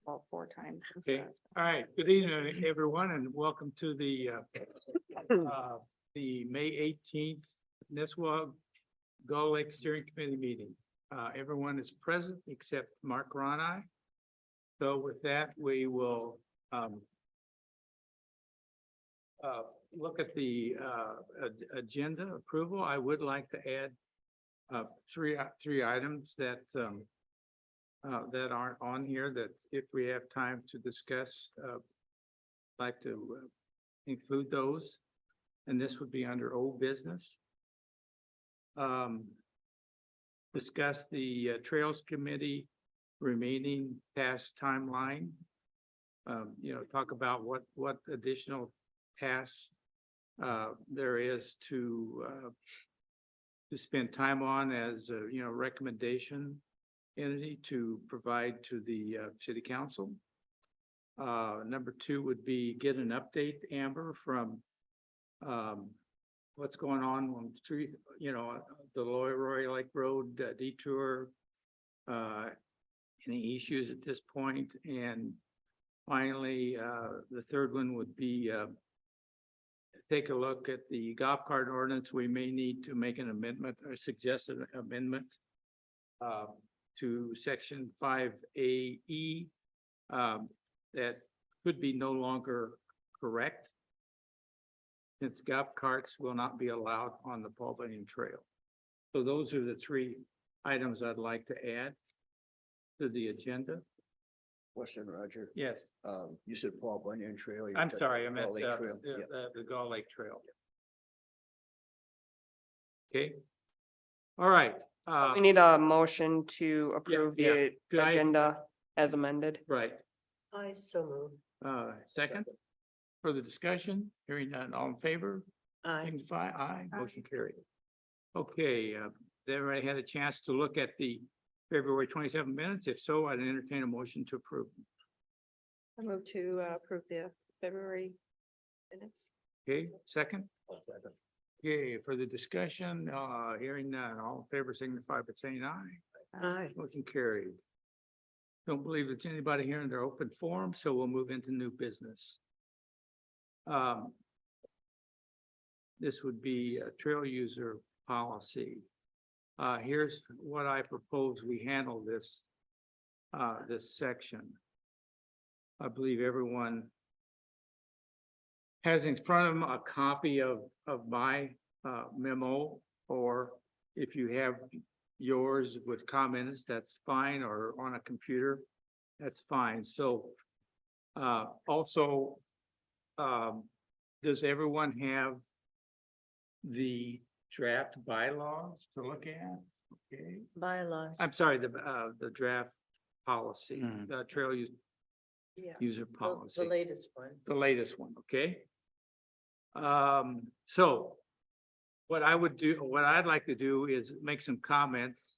about 4 times. Okay, all right. Good evening, everyone, and welcome to the May 18th Nisswa Gull Lake Steering Committee meeting. Everyone is present except Mark Ronai. So with that, we will look at the agenda approval. I would like to add three items that that aren't on here, that if we have time to discuss, like to include those. And this would be under old business. Discuss the Trails Committee remaining task timeline. Talk about what additional tasks there is to spend time on as a, recommendation entity to provide to the city council. Number 2 would be get an update, Amber, from what's going on through, the Roy Lake Road detour, any issues at this point. And finally, the third one would be take a look at the golf cart ordinance. We may need to make an amendment or suggest an amendment to section 5AE that could be no longer correct, since golf carts will not be allowed on the Paul Bunyan Trail. So those are the 3 items I'd like to add to the agenda. Question, Roger. Yes, You said Paul Bunyan Trail. I'm sorry, I meant Gull Lake Trail. the Gull Lake Trail. Okay. All right. We need a motion to approve yeah. the Could I- agenda as amended. Right. I so move. Second, for the discussion, hearing none, all in favor? Aye. Signify aye, motion carried. Okay, has everybody had a chance to look at the February 27 minutes? If so, I'd entertain a motion to approve. I move to approve the February minutes. Okay, second? Okay, for the discussion, hearing none, all in favor signify by saying aye. Aye. Motion carried. Don't believe it's anybody here in their open forum, so we'll move into new business. This would be a trail user policy. Here's what I propose we handle this section. I believe everyone has in front of them a copy of my memo, or if you have yours with comments, that's fine, or on a computer, that's fine. So also, does everyone have the draft bylaws to look at? Okay, Bylaws. I'm sorry, the draft policy, the trail user policy. The latest one. The latest one, okay? So what I'd like to do is make some comments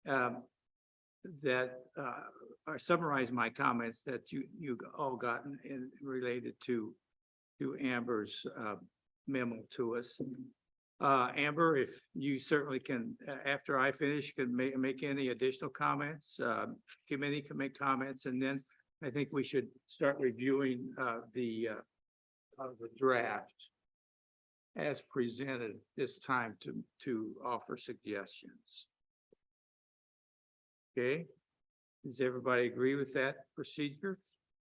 that or summarize my comments that you all gotten in related to Amber's memo to us. Amber, if you certainly can, after I finish, can make any additional comments, committee can make comments, and then I think we should start reviewing the draft as presented this time to offer suggestions. Okay, does everybody agree with that procedure?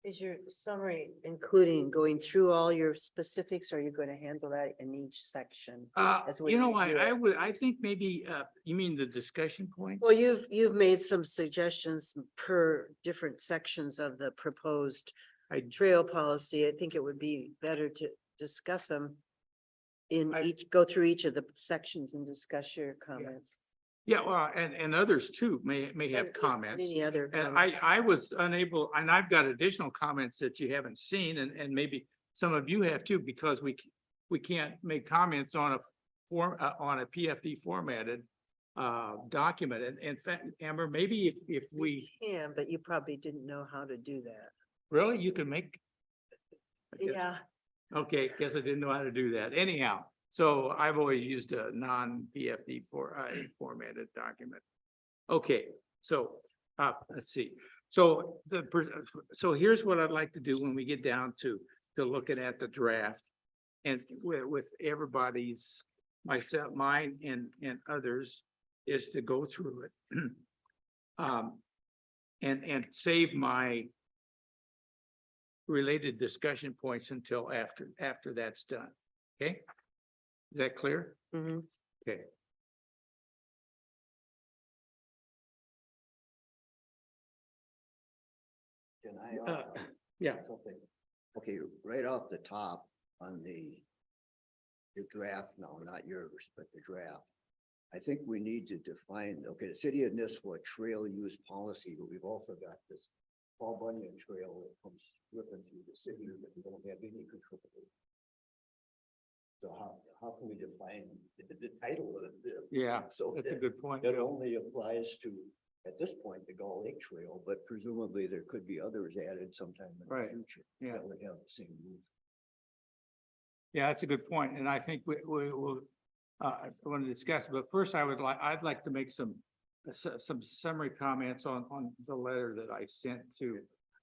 Is your summary including going through all your specifics, or are you going to handle that in each section? as we review it? I think maybe, you mean the discussion points? Well, you've made some suggestions per different sections of the proposed trail policy. I think it would be better to discuss them go through each of the sections and discuss your comments. Yeah, well, and others too may have comments. Any other And comments? I was unable, and I've got additional comments that you haven't seen, and maybe some of you have too, because we can't make comments on a PFD formatted document. And in fact, Amber, maybe if we Yeah, but you probably didn't know how to do that. really, you can make. I guess- Yeah. Okay, guess I didn't know how to do that. Anyhow, so I've always used a non-PFD formatted document. Okay, so let's see. So so here's what I'd like to do when we get down to looking at the draft. And with everybody's, myself, mine and others, is to go through it. And save my related discussion points until after that's done. Okay? Is that clear? Mhm. Okay. Can I, Yeah, something? Okay, right off the top on your draft now, not yours, but the draft. I think we need to define, okay, the city of Nisswa trail use policy, but we've also got this Paul Bunyan Trail that comes ripping through the city that we don't have any control over. So how can we define the title of it? yeah, So that's a that good point, it Bill. only applies to, at this point, the Gull Lake Trail, but presumably there could be others added sometime in Right, the future. yeah. That would have the same rules. Yeah, that's a good point, and I think we will, I want to discuss, but first I'd like to make some summary comments on the letter that I sent to,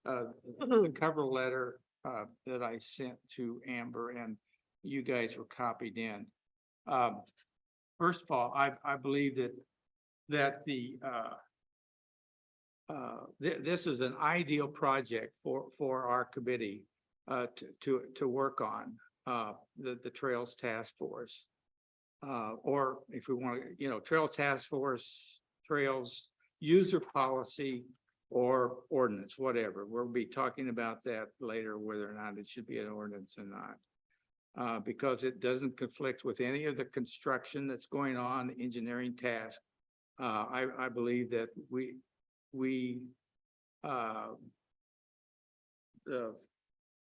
the cover letter, that I sent to Amber, and you guys were copied in. First of all, I believe that this is an ideal project for our committee, to work on, the Trails Task Force. Or if we want to, Trail Task Force, Trails User Policy, or ordinance, whatever. We'll be talking about that later, whether or not it should be an ordinance or not. Because it doesn't conflict with any of the construction that's going on, the engineering task. I believe that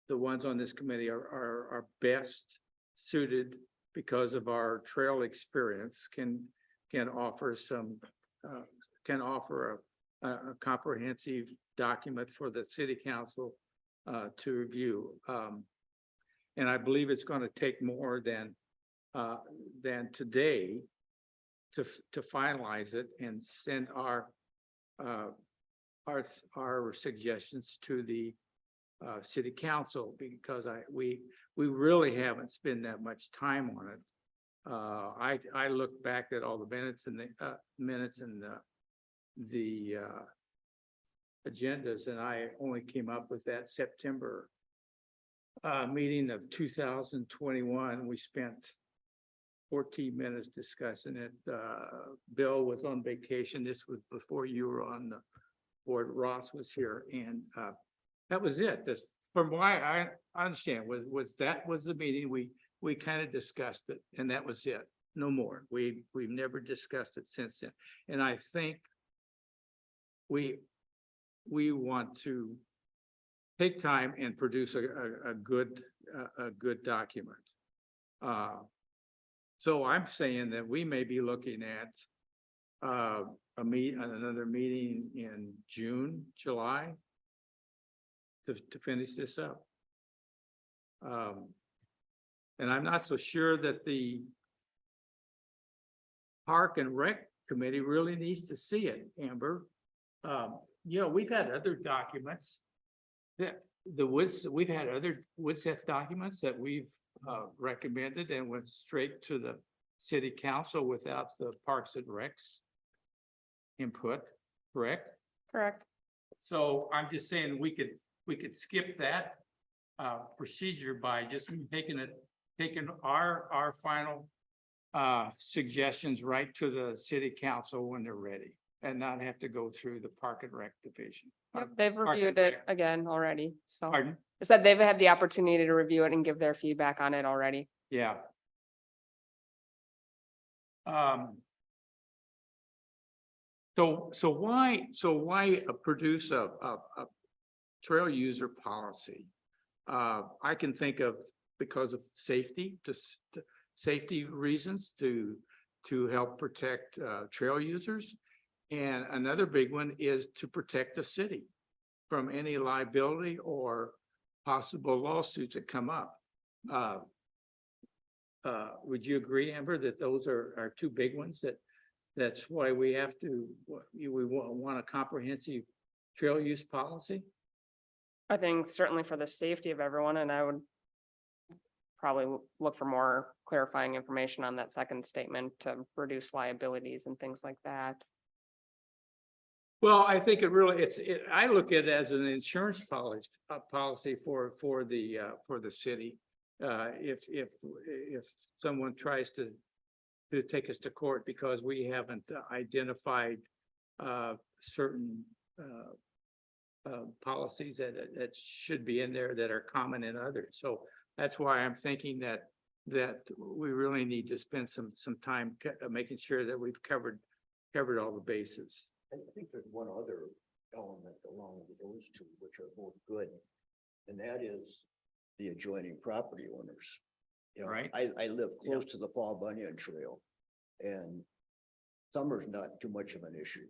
the ones on this committee are best suited because of our trail experience, can offer a comprehensive document for the city council to review. And I believe it's going to take more than today to finalize it and send our suggestions to the city council, because we really haven't spent that much time on it. I look back at all the minutes and the agendas, and I only came up with that September meeting of 2021. We spent 14 minutes discussing it. Bill was on vacation. This was before you were on the board. Ross was here, and that was it. This, from why I understand, was the meeting. We kind of discussed it, and that was it. No more. We've never discussed it since then. And I think we want to take time and produce a good document. So I'm saying that we may be looking at another meeting in June, July to finish this up. And I'm not so sure that the Park and Rec Committee really needs to see it, Amber. We've had other documents that we've had other Woodseth documents that we've recommended and went straight to the city council without the Parks and Recs input, correct? Correct. So I'm just saying we could skip that procedure by just taking our final suggestions right to the city council when they're ready, and not have to go through the Park and Rec division. Yep, they've Park reviewed and it Rec. again already, so. Pardon? I said they've had the opportunity to review it and give their feedback on it already. Yeah. So why produce a trail user policy? I can think of, because of safety, safety reasons to help protect trail users. And another big one is to protect the city from any liability or possible lawsuits that come up. Would you agree, Amber, that those are two big ones, that's why we have to, we want a comprehensive trail use policy? I think certainly for the safety of everyone, and I would probably look for more clarifying information on that second statement to reduce liabilities and things like that. Well, I think I look at it as an insurance policy for the city. If someone tries to take us to court because we haven't identified certain policies that should be in there that are common in others. So that's why I'm thinking that we really need to spend some time making sure that we've covered all the bases. I think there's one other element along with those two, which are both good. And that is the adjoining property owners. You know, Right. I live close to the Paul Bunyan Trail. And summer's not too much of an issue.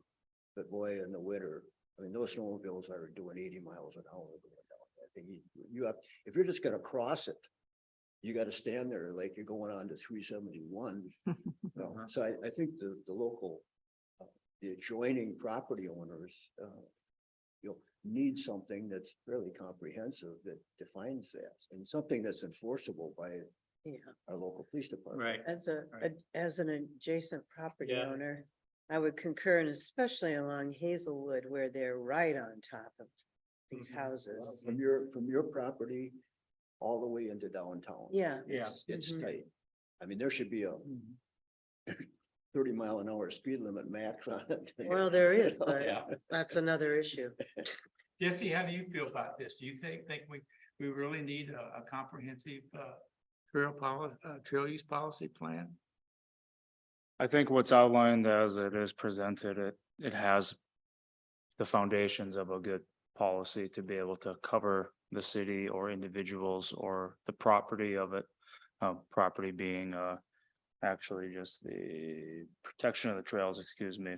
But boy, in the winter, I mean, those snowmobiles are doing 80 miles an hour going down. I think you have, if you're just gonna cross it, you gotta stand there like you're going on to 371. No, so I think the local, the adjoining property owners, need something that's fairly comprehensive that defines that, and something that's enforceable by Yeah, our local police department. Right. Right. as an adjacent property Yeah. owner, I would concur, and especially along Hazelwood where they're right on top of these Mhm. houses. From your property all the way into downtown. Yeah. Yeah. It's Mhm. tight. I mean, there should be a 30-mile-an-hour speed limit max on it. Well, there is, but Yeah. that's another issue. Jesse, how do you feel about this? Do you think we really need a comprehensive trail use policy plan? I think what's outlined as it is presented, it has the foundations of a good policy to be able to cover the city or individuals or the property of it. Property being actually just the protection of the trails, excuse me.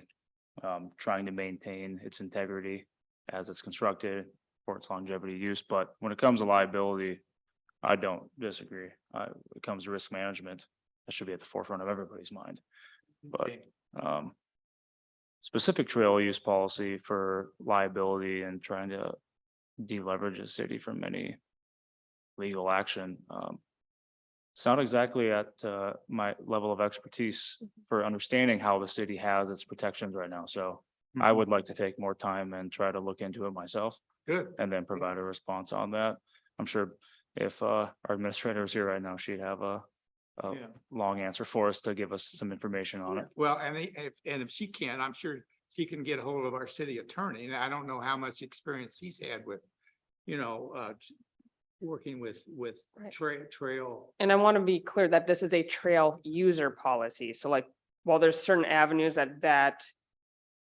Trying to maintain its integrity as it's constructed for its longevity use, but when it comes to liability, I don't disagree. When it comes to risk management, that should be at the forefront of everybody's mind. But Okay. Specific trail use policy for liability and trying to deleverage a city from any legal action. It's not exactly at my level of expertise for understanding how the city has its protections right now. So I would like to take more time and try to look into it myself Good. and then provide a response on that. I'm sure if our administrator is here right now, she'd have a Yeah. long answer for us to give us some information on it. Well, and if she can, I'm sure she can get a hold of our city attorney. And I don't know how much experience he's had with, working with Right. trail. And I want to be clear that this is a trail user policy. So like, while there's certain avenues that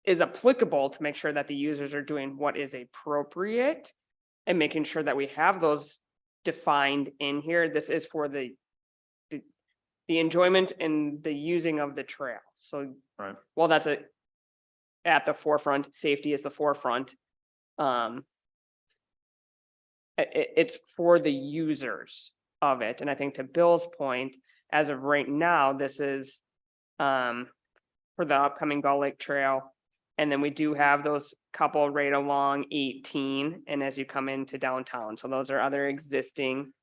is applicable to make sure that the users are doing what is appropriate and making sure that we have those defined in here, this is for the enjoyment and the using of the trail. So Right. while that's at the forefront, safety is the forefront. It's for the users of it. And I think to Bill's point, as of right now, this is for the upcoming Gull Lake Trail. And then we do have those couple right along 18 and as you come into downtown. So those are other existing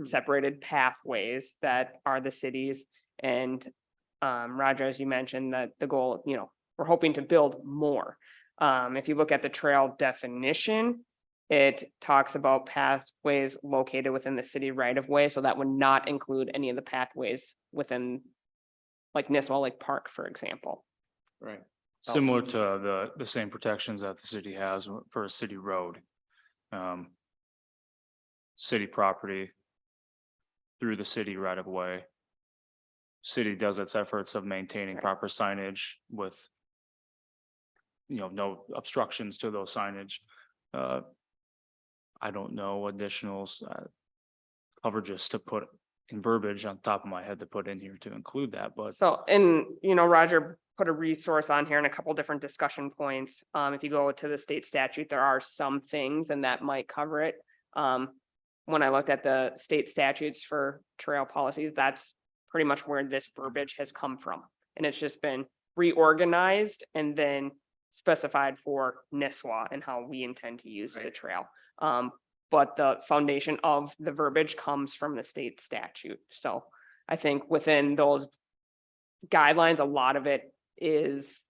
separated pathways that are the cities. And Roger, as you mentioned, that the goal, we're hoping to build more. If you look at the trail definition, it talks about pathways located within the city right of way. So that would not include any of the pathways within like Nisswa Lake Park, for example. Right. Similar to the same protections that the city has for a city road. City property through the city right of way. City does its efforts of maintaining Right. proper signage with no obstructions to those signage. I don't know additional coverages to put in verbiage on top of my head to put in here to include that, but So, and Roger put a resource on here and a couple different discussion points. If you go to the state statute, there are some things and that might cover it. When I looked at the state statutes for trail policies, that's pretty much where this verbiage has come from. And it's just been reorganized and then specified for Nisswa and how we intend to use the Right. trail. But the foundation of the verbiage comes from the state statute. So I think within those guidelines, a lot of it is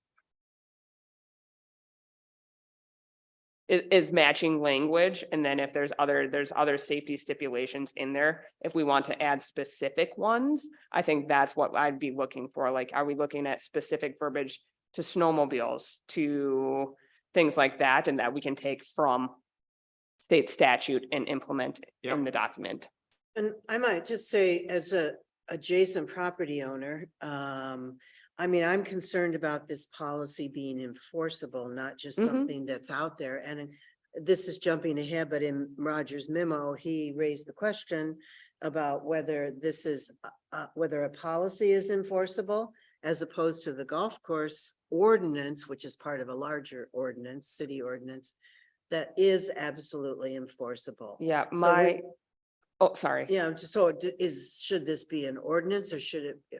matching language. And then if there's other safety stipulations in there, if we want to add specific ones, I think that's what I'd be looking for. Like, are we looking at specific verbiage to snowmobiles, to things like that, and that we can take from state statute and implement in Yep. the document? And I might just say, as a adjacent property owner, I mean, I'm concerned about this policy being enforceable, not just Mhm. something that's out there. And this is jumping ahead, but in Roger's memo, he raised the question about whether this is, whether a policy is enforceable as opposed to the golf course ordinance, which is part of a larger ordinance, city ordinance, that is absolutely enforceable. Yeah, So oh, sorry. Yeah, just so should this be an ordinance or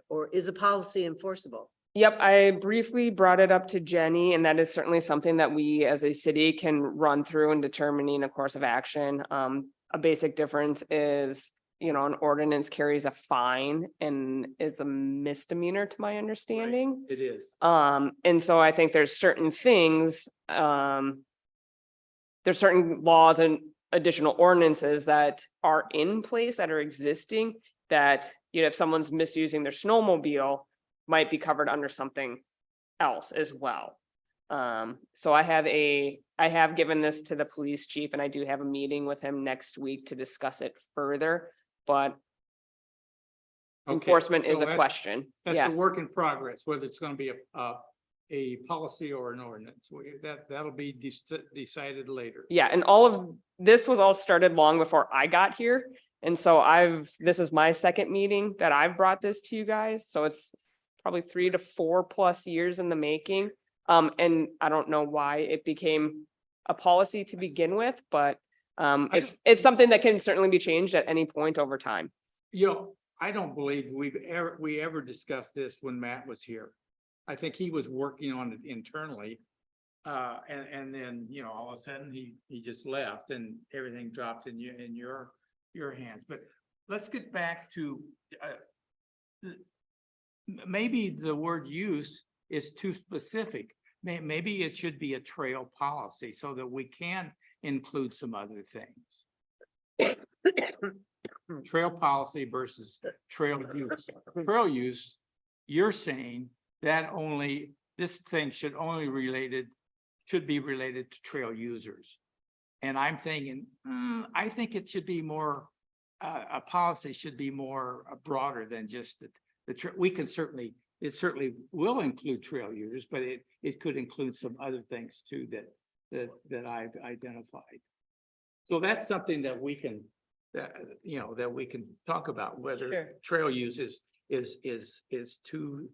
or is a policy enforceable? Yep, I briefly brought it up to Jenny, and that is certainly something that we as a city can run through in determining a course of action. A basic difference is, an ordinance carries a fine and is a misdemeanor to my understanding. It is. And so I think there's certain things, there's certain laws and additional ordinances that are in place that are existing that, if someone's misusing their snowmobile, might be covered under something else as well. So I have given this to the police chief, and I do have a meeting with him next week to discuss it further, but Okay, enforcement is so a that's- question. That's Yes. a work in progress, whether it's gonna be a policy or an ordinance. That'll be decided later. Yeah, and all of this was all started long before I got here. And so this is my second meeting that I've brought this to you guys. So it's probably 3 to 4+ years in the making. And I don't know why it became a policy to begin with, but it's something that can certainly be changed at any point over time. I don't believe we ever discussed this when Matt was here. I think he was working on it internally. And then, all of a sudden he just left and everything dropped in your hands. But let's get back to, maybe the word use is too specific. Maybe it should be a trail policy so that we can include some other things. Trail policy versus trail use. Trail use, you're saying that this thing should be related to trail users. And I'm thinking, I think it should be more, a policy should be more broader than just it certainly will include trail users, but it could include some other things too that I've identified. So that's something that we can, that we can talk about, whether Sure. trail use is too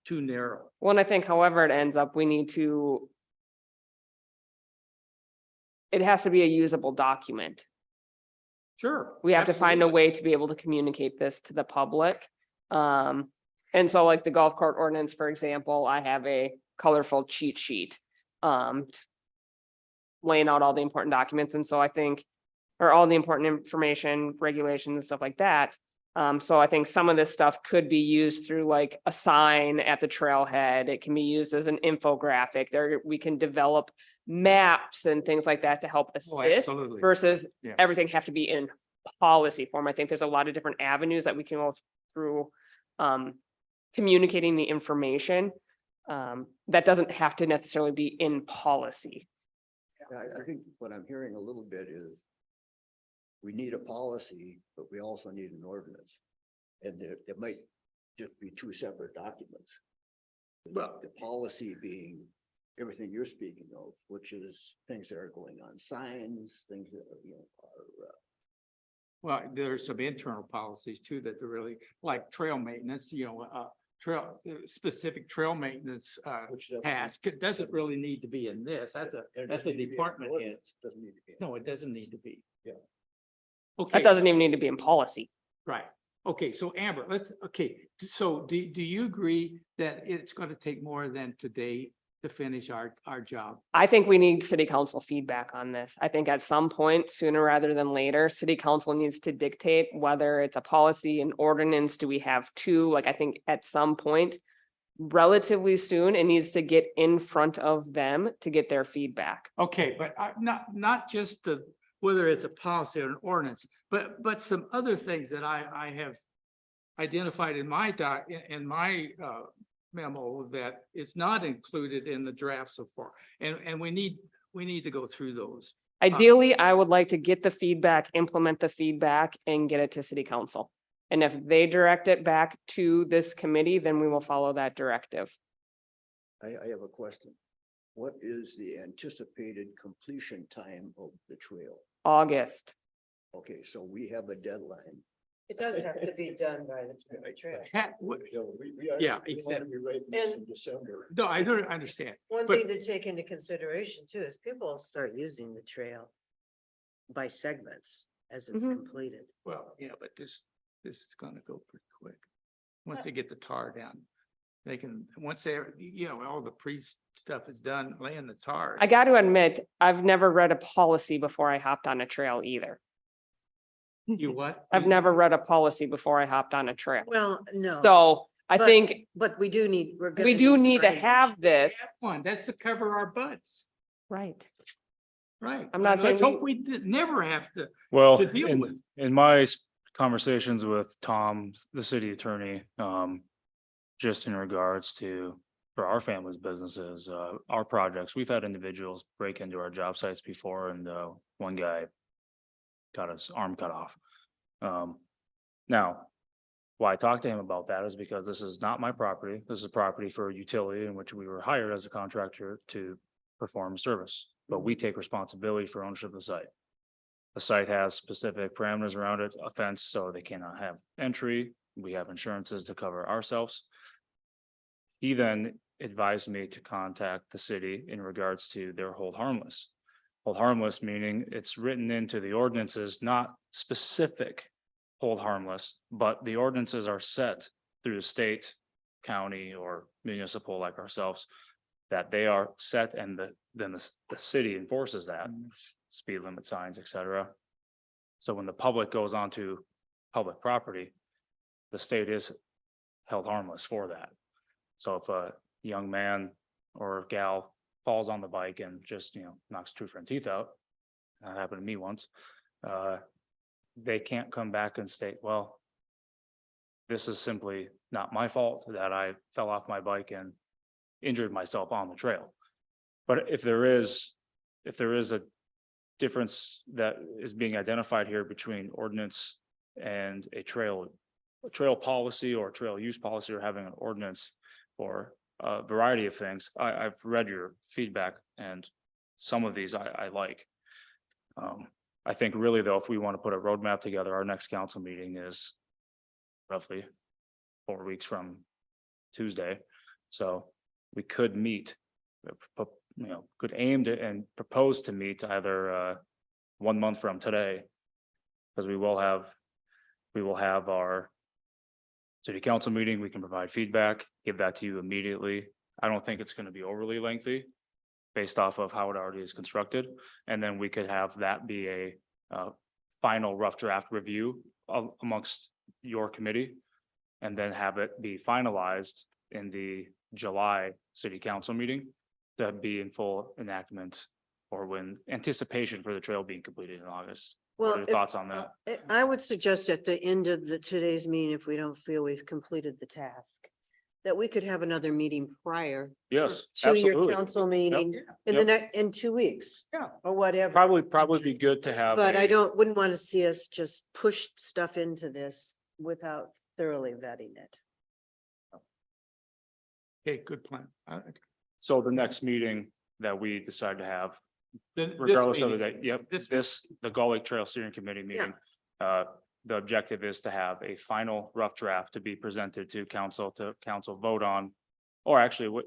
narrow. Well, and I think however it ends up, it has to be a usable document. Sure. We have to find a absolutely. way to be able to communicate this to the public. And so like the golf cart ordinance, for example, I have a colorful cheat sheet. Laying out all the important documents. And so I think, or all the important information, regulations and stuff like that. So I think some of this stuff could be used through like a sign at the trailhead. It can be used as an infographic. We can develop maps and things like that to help Oh, assist absolutely. versus Yeah. everything have to be in policy form. I think there's a lot of different avenues that we can go through communicating the information. That doesn't have to necessarily be in policy. I think what I'm hearing a little bit is we need a policy, but we also need an ordinance. And there might just be two separate documents. Well- The policy being everything you're speaking of, which is things that are going on signs, things that are, Well, there's some internal policies too that are really like trail maintenance, specific trail maintenance, which doesn't- task. It doesn't really need to be in this. and it That's a doesn't need to be in the department head. ordinance, doesn't need to be. No, it doesn't need to be. Yeah. Okay. That doesn't even need to be in policy. Right. Okay, so Amber, so do you agree that it's going to take more than today to finish our job. I think we need city council feedback on this. I think at some point, sooner rather than later, city council needs to dictate whether it's a policy, an ordinance, do we have two? Like, I think at some point, relatively soon, it needs to get in front of them to get their feedback. Okay, but not just whether it's a policy or an ordinance, but some other things that I have identified in my memo that is not included in the draft so far. And we need to go through those. Ideally, I would like to get the feedback, implement the feedback and get it to city council. And if they direct it back to this committee, then we will follow that directive. I have a question. What is the anticipated completion time of the trail? August. Okay, so we have a deadline. It does have to be done by the trail. Yeah, exactly. And- December. No, I don't understand. One But- thing to take into consideration too is people start using the trail by segments as it's Mhm. completed. Well, yeah, but this is gonna go pretty quick. Once they get the tar down, they can, once they, all the stuff is done, laying the tar. I got to admit, I've never read a policy before I hopped on a trail either. You what? I've never read a policy before I hopped on a trail. Well, no, So I But- think but we do need, we're gonna. we do need to signage. have this. One, that's to cover our butts, Right. right? I'm not Let's saying hope we never have to. Well, To deal with. in my conversations with Tom, the city attorney, just in regards to, for our family's businesses, our projects, we've had individuals break into our job sites before and, one guy got his arm cut off. Now, why I talked to him about that is because this is not my property. This is property for a utility in which we were hired as a contractor to perform a service, but we take responsibility for ownership of the site. The site has specific parameters around it, a fence, so they cannot have entry. We have insurances to cover ourselves. He then advised me to contact the city in regards to their hold harmless. Hold harmless meaning it's written into the ordinances, not specific hold harmless, but the ordinances are set through the state, county, or municipal like ourselves, that they are set and then the city enforces that, speed limit signs, et cetera. So when the public goes onto public property, the state is held harmless for that. So if a young man or gal falls on the bike and just, knocks two front teeth out, that happened to me once, they can't come back and state, well, this is simply not my fault that I fell off my bike and injured myself on the trail. But if there is a difference that is being identified here between ordinance and a trail policy or trail use policy, or having an ordinance for a variety of things. I've read your feedback and some of these I like. I think really though, if we want to put a roadmap together, our next council meeting is roughly 4 weeks from Tuesday. So we could meet, could aim to and propose to meet either 1 month from today. Because we will have our city council meeting. We can provide feedback, give that to you immediately. I don't think it's going to be overly lengthy based off of how it already is constructed. And then we could have that be a final rough draft review amongst your committee. And then have it be finalized in the July city council meeting to be in full enactment, or when anticipation for the trail being completed in August. What Well, are your thoughts on that? I would suggest at the end of today's meeting, if we don't feel we've completed the task, that we could have another meeting prior. Yes, To your absolutely. council meeting in the yep. next, in 2 weeks. Yeah. Or whatever. Probably be good to have. But I a- wouldn't want to see us just push stuff into this without thoroughly vetting it. Okay, good plan. So the next meeting that we decide to have, This regardless of the meeting, date, yep, this- the Gull Lake Trail Steering Committee meeting. The objective is to have a final rough draft to be presented to council vote on, or actually what?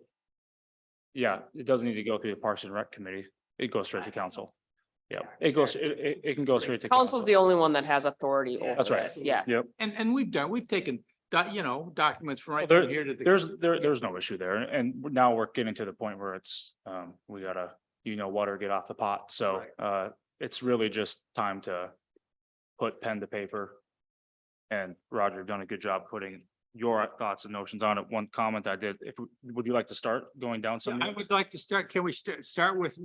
Yeah, it doesn't need to go through the Parks and Rec Committee. It goes straight to council. Yeah, it goes, it can go straight to Council's council. the only one that has authority over That's right. this. Yeah. Yep, And we've taken documents from right There- from here to the. There's no issue there, and now we're getting to the point where it's, we gotta, water get off the pot, so, Right. it's really just time to put pen to paper. And Roger, you've done a good job putting your thoughts and notions on it. One comment I did, would you like to start going down some? I would like to start, can we start with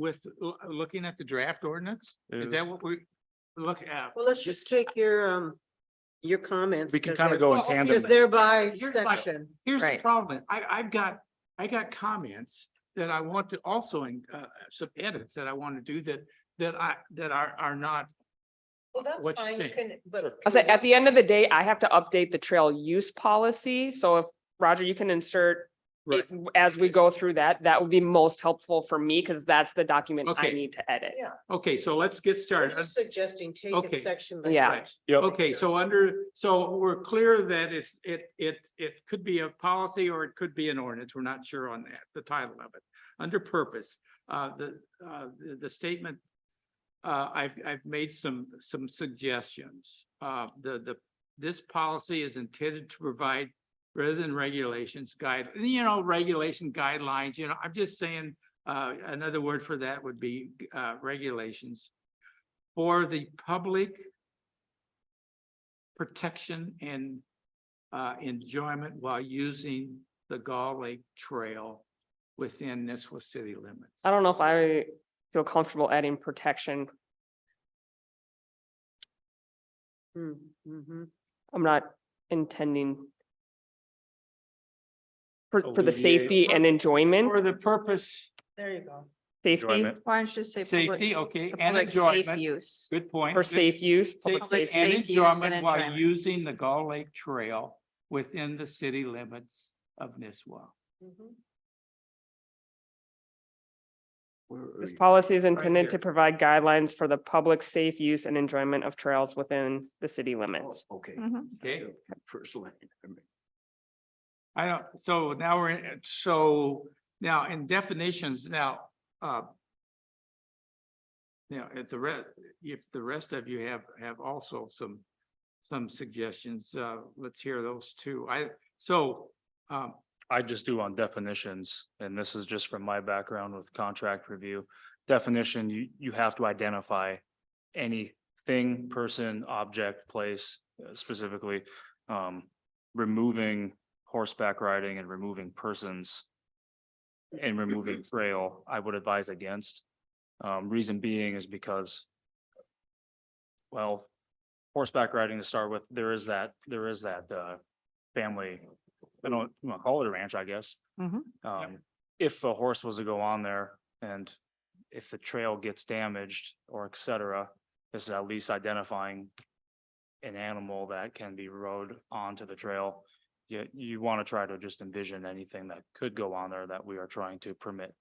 looking at the draft ordinance? Is Uh, that what we look at? Well, let's just take your comments. We can because kind of they're- go in Well, okay, tandem. Because they're by Here's my- section. Here's the Right. problem. I got comments that I want to also, some edits that I want to do that are not. Well, that's what you fine, you think. can, but. I say, at the end of the day, I have to update the trail use policy, so if, Roger, you can insert it as we go through that, that would be most helpful for me, because that's the document I Okay. need to edit. Yeah, Okay, so let's get I'm started. just suggesting take Okay. it section by Yeah. section. Yep. Okay, so so we're clear that it could be a policy or it could be an ordinance. We're not sure on that, the title of it. Under purpose, the statement, I've made some suggestions. This policy is intended to provide rather than regulations regulation guidelines, I'm just saying, another word for that would be, regulations for the public protection and enjoyment while using the Gull Lake Trail within Nisswa city limits. I don't know if I feel comfortable adding protection. Mhm. I'm not intending for the Alleviate- safety and enjoyment, For the purpose, There you go. safety, Enjoyment. Why don't you just say public, safety, okay, for and public safe enjoyment, use? good point. for good- safe use. public Safety safety. and safe use and enjoyment while enjoyment. using the Gull Lake Trail within the city limits of Nisswa. Mhm. Where are This you? policy is intended to here. provide guidelines for the public safe use and enjoyment of trails within the city limits. Oh, okay. Mhm. Okay, First line. I mean, I don't, so now we're in, so now in definitions now, if the rest of you have also some suggestions, let's hear those too. I just do on definitions, and this is just from my background with contract review. Definition, you have to identify any thing, person, object, place, specifically. Removing horseback riding and removing persons and removing trail, I would advise against. Reason being is because, well, horseback riding to start with, there is that family, I don't want to call it a ranch, I guess. Mhm. If a horse was to go on there and if the trail gets damaged or et cetera, this is at least identifying an animal that can be rode onto the trail. You want to try to just envision anything that could go on there that we are trying to permit.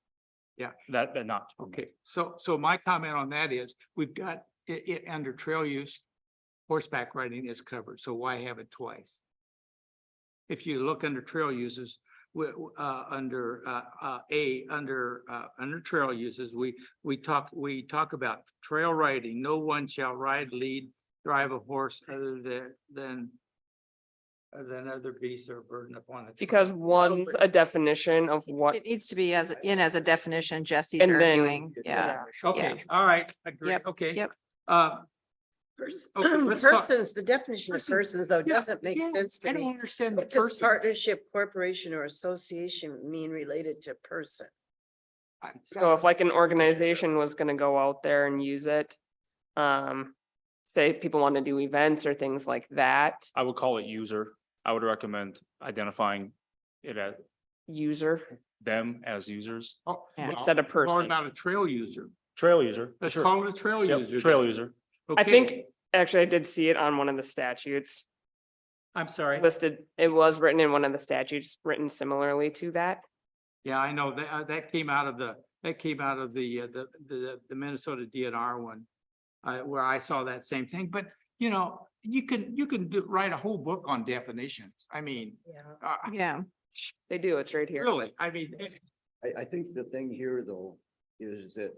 Yeah. That not. to permit. okay, so my comment on that is, we've got it under trail use, horseback riding is covered, so why have it twice? If you look under trail uses, under trail uses, we talk about trail riding. No one shall ride, lead, drive a horse other than other beasts or burden upon a trail. Because one's a definition of what, It needs to be as a definition, Jesse's And then- arguing, yeah. Okay, all right, agree, Yep, okay. yep. Okay, let's talk- Persons, the definition of Persons, persons though yeah, doesn't make yeah, sense I to don't me. understand the What does persons. partnership, corporation or association mean related to person? so if like an organization was gonna go out there and use it. Say people want to do events or things like that, I would call it user. I would recommend identifying it as user, them as users, Oh, Yeah. well, Instead of we're talking person. About a trail user. trail user. Let's sure. call it a trail Yep, user. trail then. user. I Okay, think, actually, I did see it on one of the statutes I'm sorry. listed, it was written in one of the statutes, written similarly to that. Yeah, I know that came out of the Minnesota DNR one. Where I saw that same thing, but you can write a whole book on definitions. I mean, Yeah. Yeah, They do, it's right here. really, I mean, I think the thing here though, is that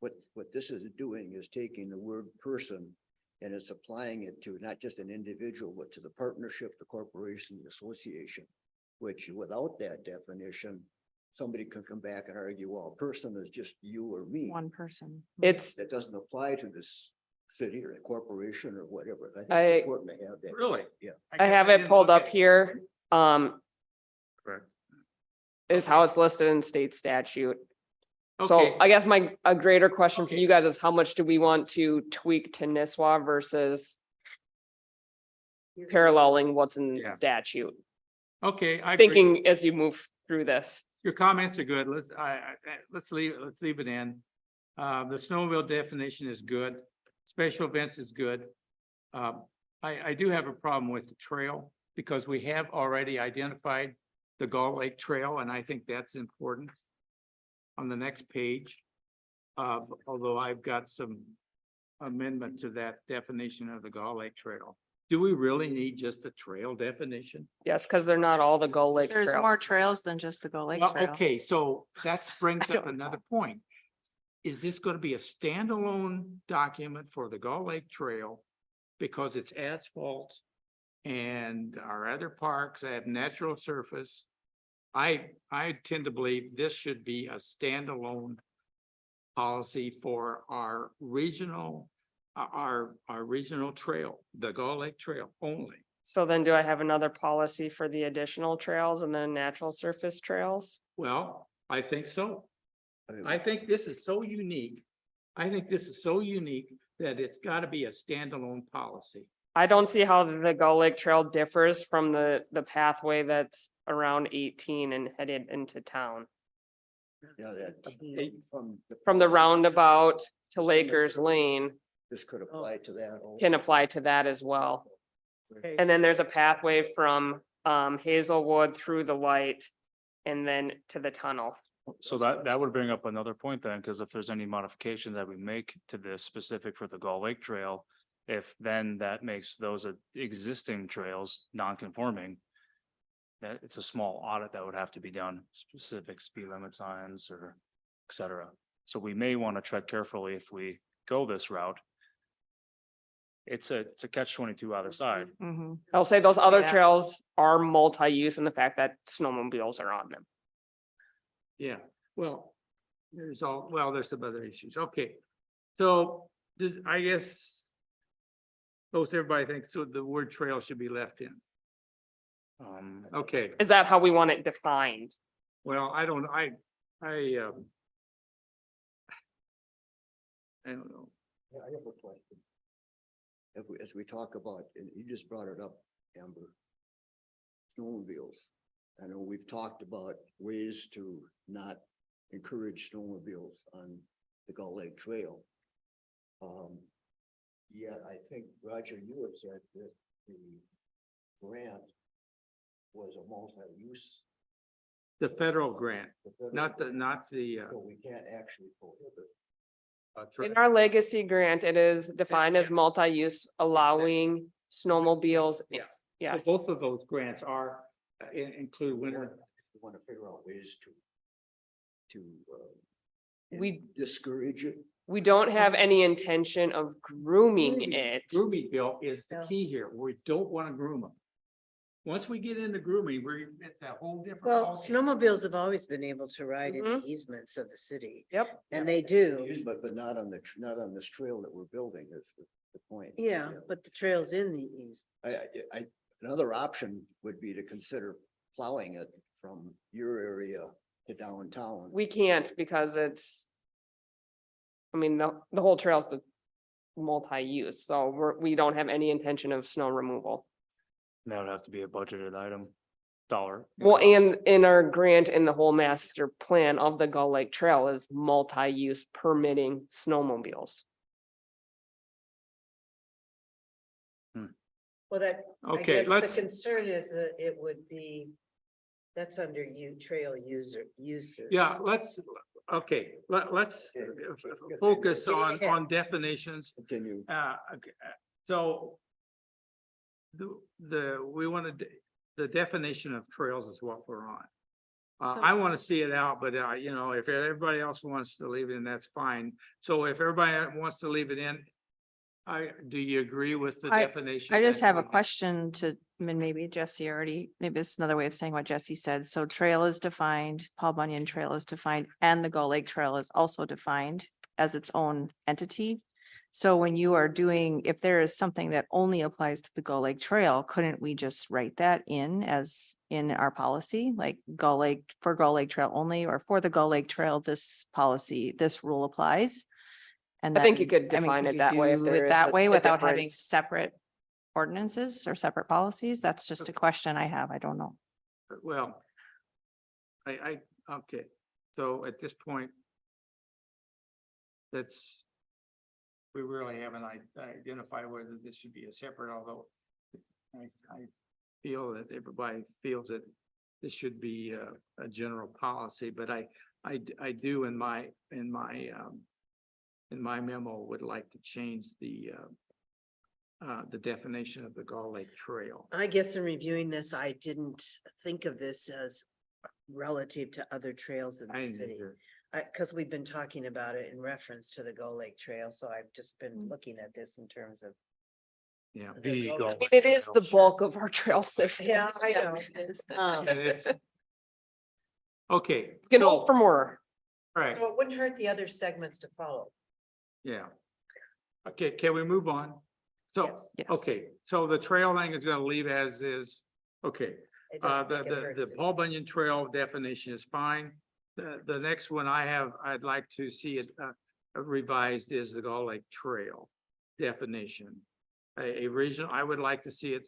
what this is doing is taking the word person And it's applying it to not just an individual, but to the partnership, the corporation, the association, which without that definition, somebody could come back and argue, well, a person is just you or me. One person. It's, That doesn't apply to this city or a corporation or whatever. I think I- it's important to have that. Really? Yeah. I have guess it didn't pulled look up at- here, Correct. is how it's listed in state statute. Okay, So I guess a greater question for Okay. you guys is how much do we want to tweak to Nisswa versus paralleling what's in Yeah. statute? okay, I agree. Thinking as you move through this. Your comments are good. Let's leave it in. The snowmobile definition is good. Special events is good. I do have a problem with the trail because we have already identified the Gull Lake Trail, and I think that's important. On the next page, although I've got some amendment to that definition of the Gull Lake Trail. Do we really need just a trail definition? Yes, because they're not all the Gull Lake There's Trail. more trails than just the Go Lake Well, Trail. okay, so that brings I up don't another know. point. Is this gonna be a standalone document for the Gull Lake Trail? Because it's asphalt and our other parks have natural surface. I tend to believe this should be a standalone policy for our regional, our regional trail, the Gull Lake Trail only. So then do I have another policy for the additional trails and then natural surface trails? Well, I think so. mean, I think this is so unique. I think this is so unique that it's gotta be a standalone policy. I don't see how the Gull Lake Trail differs from the pathway that's around 18 and headed into town. You know, that Mhm. From the roundabout to Lakers Lane This could apply to that. also. can apply to that as well. Okay. And then there's a pathway from Hazelwood through the light and then to the tunnel. So that would bring up another point then, because if there's any modifications that we make to this specific for the Gull Lake Trail, if then that makes those existing trails non-conforming, that it's a small audit that would have to be done, specific speed limit signs or et cetera. So we may want to tread carefully if we go this route. It's a catch-22 either side. Mhm. I'll say those See other that. trails are multi-use in the fact that snowmobiles are on them. Yeah, well, there's some other issues. Okay. So this, I guess. Most everybody thinks so the word trail should be left in. Okay, Is that how we want it defined? well, I don't know. I don't know. Yeah, I have a question. As we talk about, and you just brought it up, Amber. Snowmobiles. I know we've talked about ways to not encourage snowmobiles on the Gull Lake Trail. Yeah, I think, Roger, you had said that the grant was a multi-use. The federal grant, the federal not the, grant, the, So we can't actually prohibit. In our legacy grant, it is defined as multi-use, allowing snowmobiles. Yeah. Yes, So both of those grants are, include winter. We want to figure out ways to We- discourage it. we don't have any intention of grooming it. Grooming, Bill, is the No. key here. We don't want to groom them. Once we get into grooming, it's a whole different. Well, ballgame. snowmobiles have always been able to ride in the Mhm. easements of the city, Yep, and they do. But not on not on this trail that we're building, that's the point. Yeah, but the trail's in the east. Another option would be to consider plowing it from your area to downtown. we can't because it's. I mean, the whole trail's the multi-use, so we don't have any intention of snow removal. That would have to be a budgeted item, dollar. Well, and in our grant in the whole master plan of the Gull Lake Trail is multi-use permitting snowmobiles. Well, that, I Okay, guess let's, the concern is that it would be, that's under trail uses. yeah, let's, okay, let's focus on definitions. Continue. Okay, so we wanted, the definition of trails is what we're on. So- I want to see it out, but you know, if everybody else wants to leave it in, that's fine. So if everybody wants to leave it in, do you agree with the I- definition? I just that have a we question to, I mean, maybe Jesse already, maybe this is another way of saying what Jesse said. So trail is defined, Paul Bunyan Trail is defined, and the Gull Lake Trail is also defined as its own entity. So when you are doing, if there is something that only applies to the Gull Lake Trail, couldn't we just write that in as in our policy? Like Gull Lake, for Gull Lake Trail only, or for the Gull Lake Trail, this policy, this rule applies? And I think you then- could I mean, define could it you that way if do there it is that way a without having difference. separate ordinances or separate policies? That's just a question I have. I don't know. Well, okay, so at this point, we really haven't identified whether this should be a separate, although I feel that everybody feels that this should be a general policy, but I do in my memo would like to change the definition of the Gull Lake Trail. I guess in reviewing this, I didn't think of this as relative to other trails in I the didn't city. either. Cause we've been talking about it in reference to the Gull Lake Trail, so I've just been looking at this in terms of. Yeah. the Gull I Lake mean, it is the Trail. bulk of our trail system. Yeah, I know. And it's- Okay, You can so, hope for more. all right, So it wouldn't hurt the other segments to follow. yeah. Okay, can we move on? So, Yes. Yes. okay, so the trail thing is gonna leave as is, okay. It doesn't The, think it the hurts it. Paul Bunyan Trail definition is fine. The next one I'd like to see it revised is the Gull Lake Trail definition. I would like to see it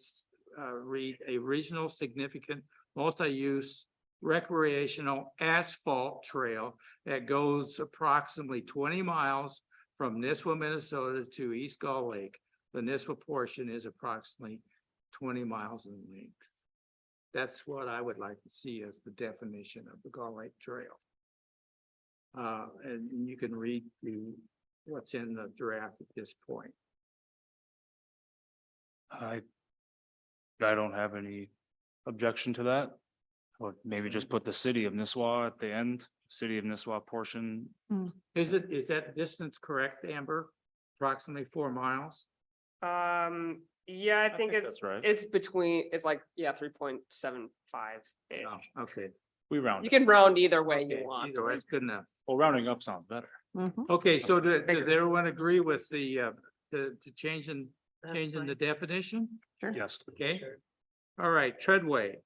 read a regional significant multi-use recreational asphalt trail that goes approximately 20 miles from Nisswa, Minnesota to East Gull Lake. The Nisswa portion is approximately 20 miles in length. That's what I would like to see as the definition of the Gull Lake Trail. And you can read what's in the draft at this point. I don't have any objection to that. Or maybe just put the city of Nisswa at the end, city of Nisswa portion. Is that distance correct, Amber? Approximately 4 miles? Yeah, I think it's, that's right. it's between, it's like, yeah, 3.75. Oh, okay. We round You it. can round either way Okay, you want. either way, it's good enough. Well, rounding up sounds better. Mhm. Okay, so does Bigger. everyone agree with the changing That's the fine. definition? Sure. Yes. Okay, Sure. all right, treadway.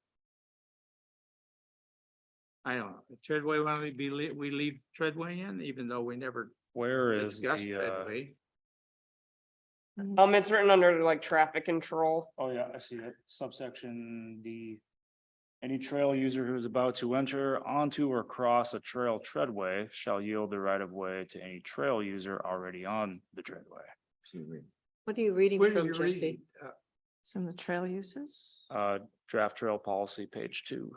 I don't know, treadway, we leave treadway in, even though we never Where is discussed the, treadway. It's written under like traffic control. oh yeah, I see it. Subsection D. Any trail user who is about to enter onto or cross a trail treadway shall yield the right of way to any trail user already on the treadway. What are you reading Where do from, you Jesse? read? Some of the trail uses. Draft trail policy, page 2.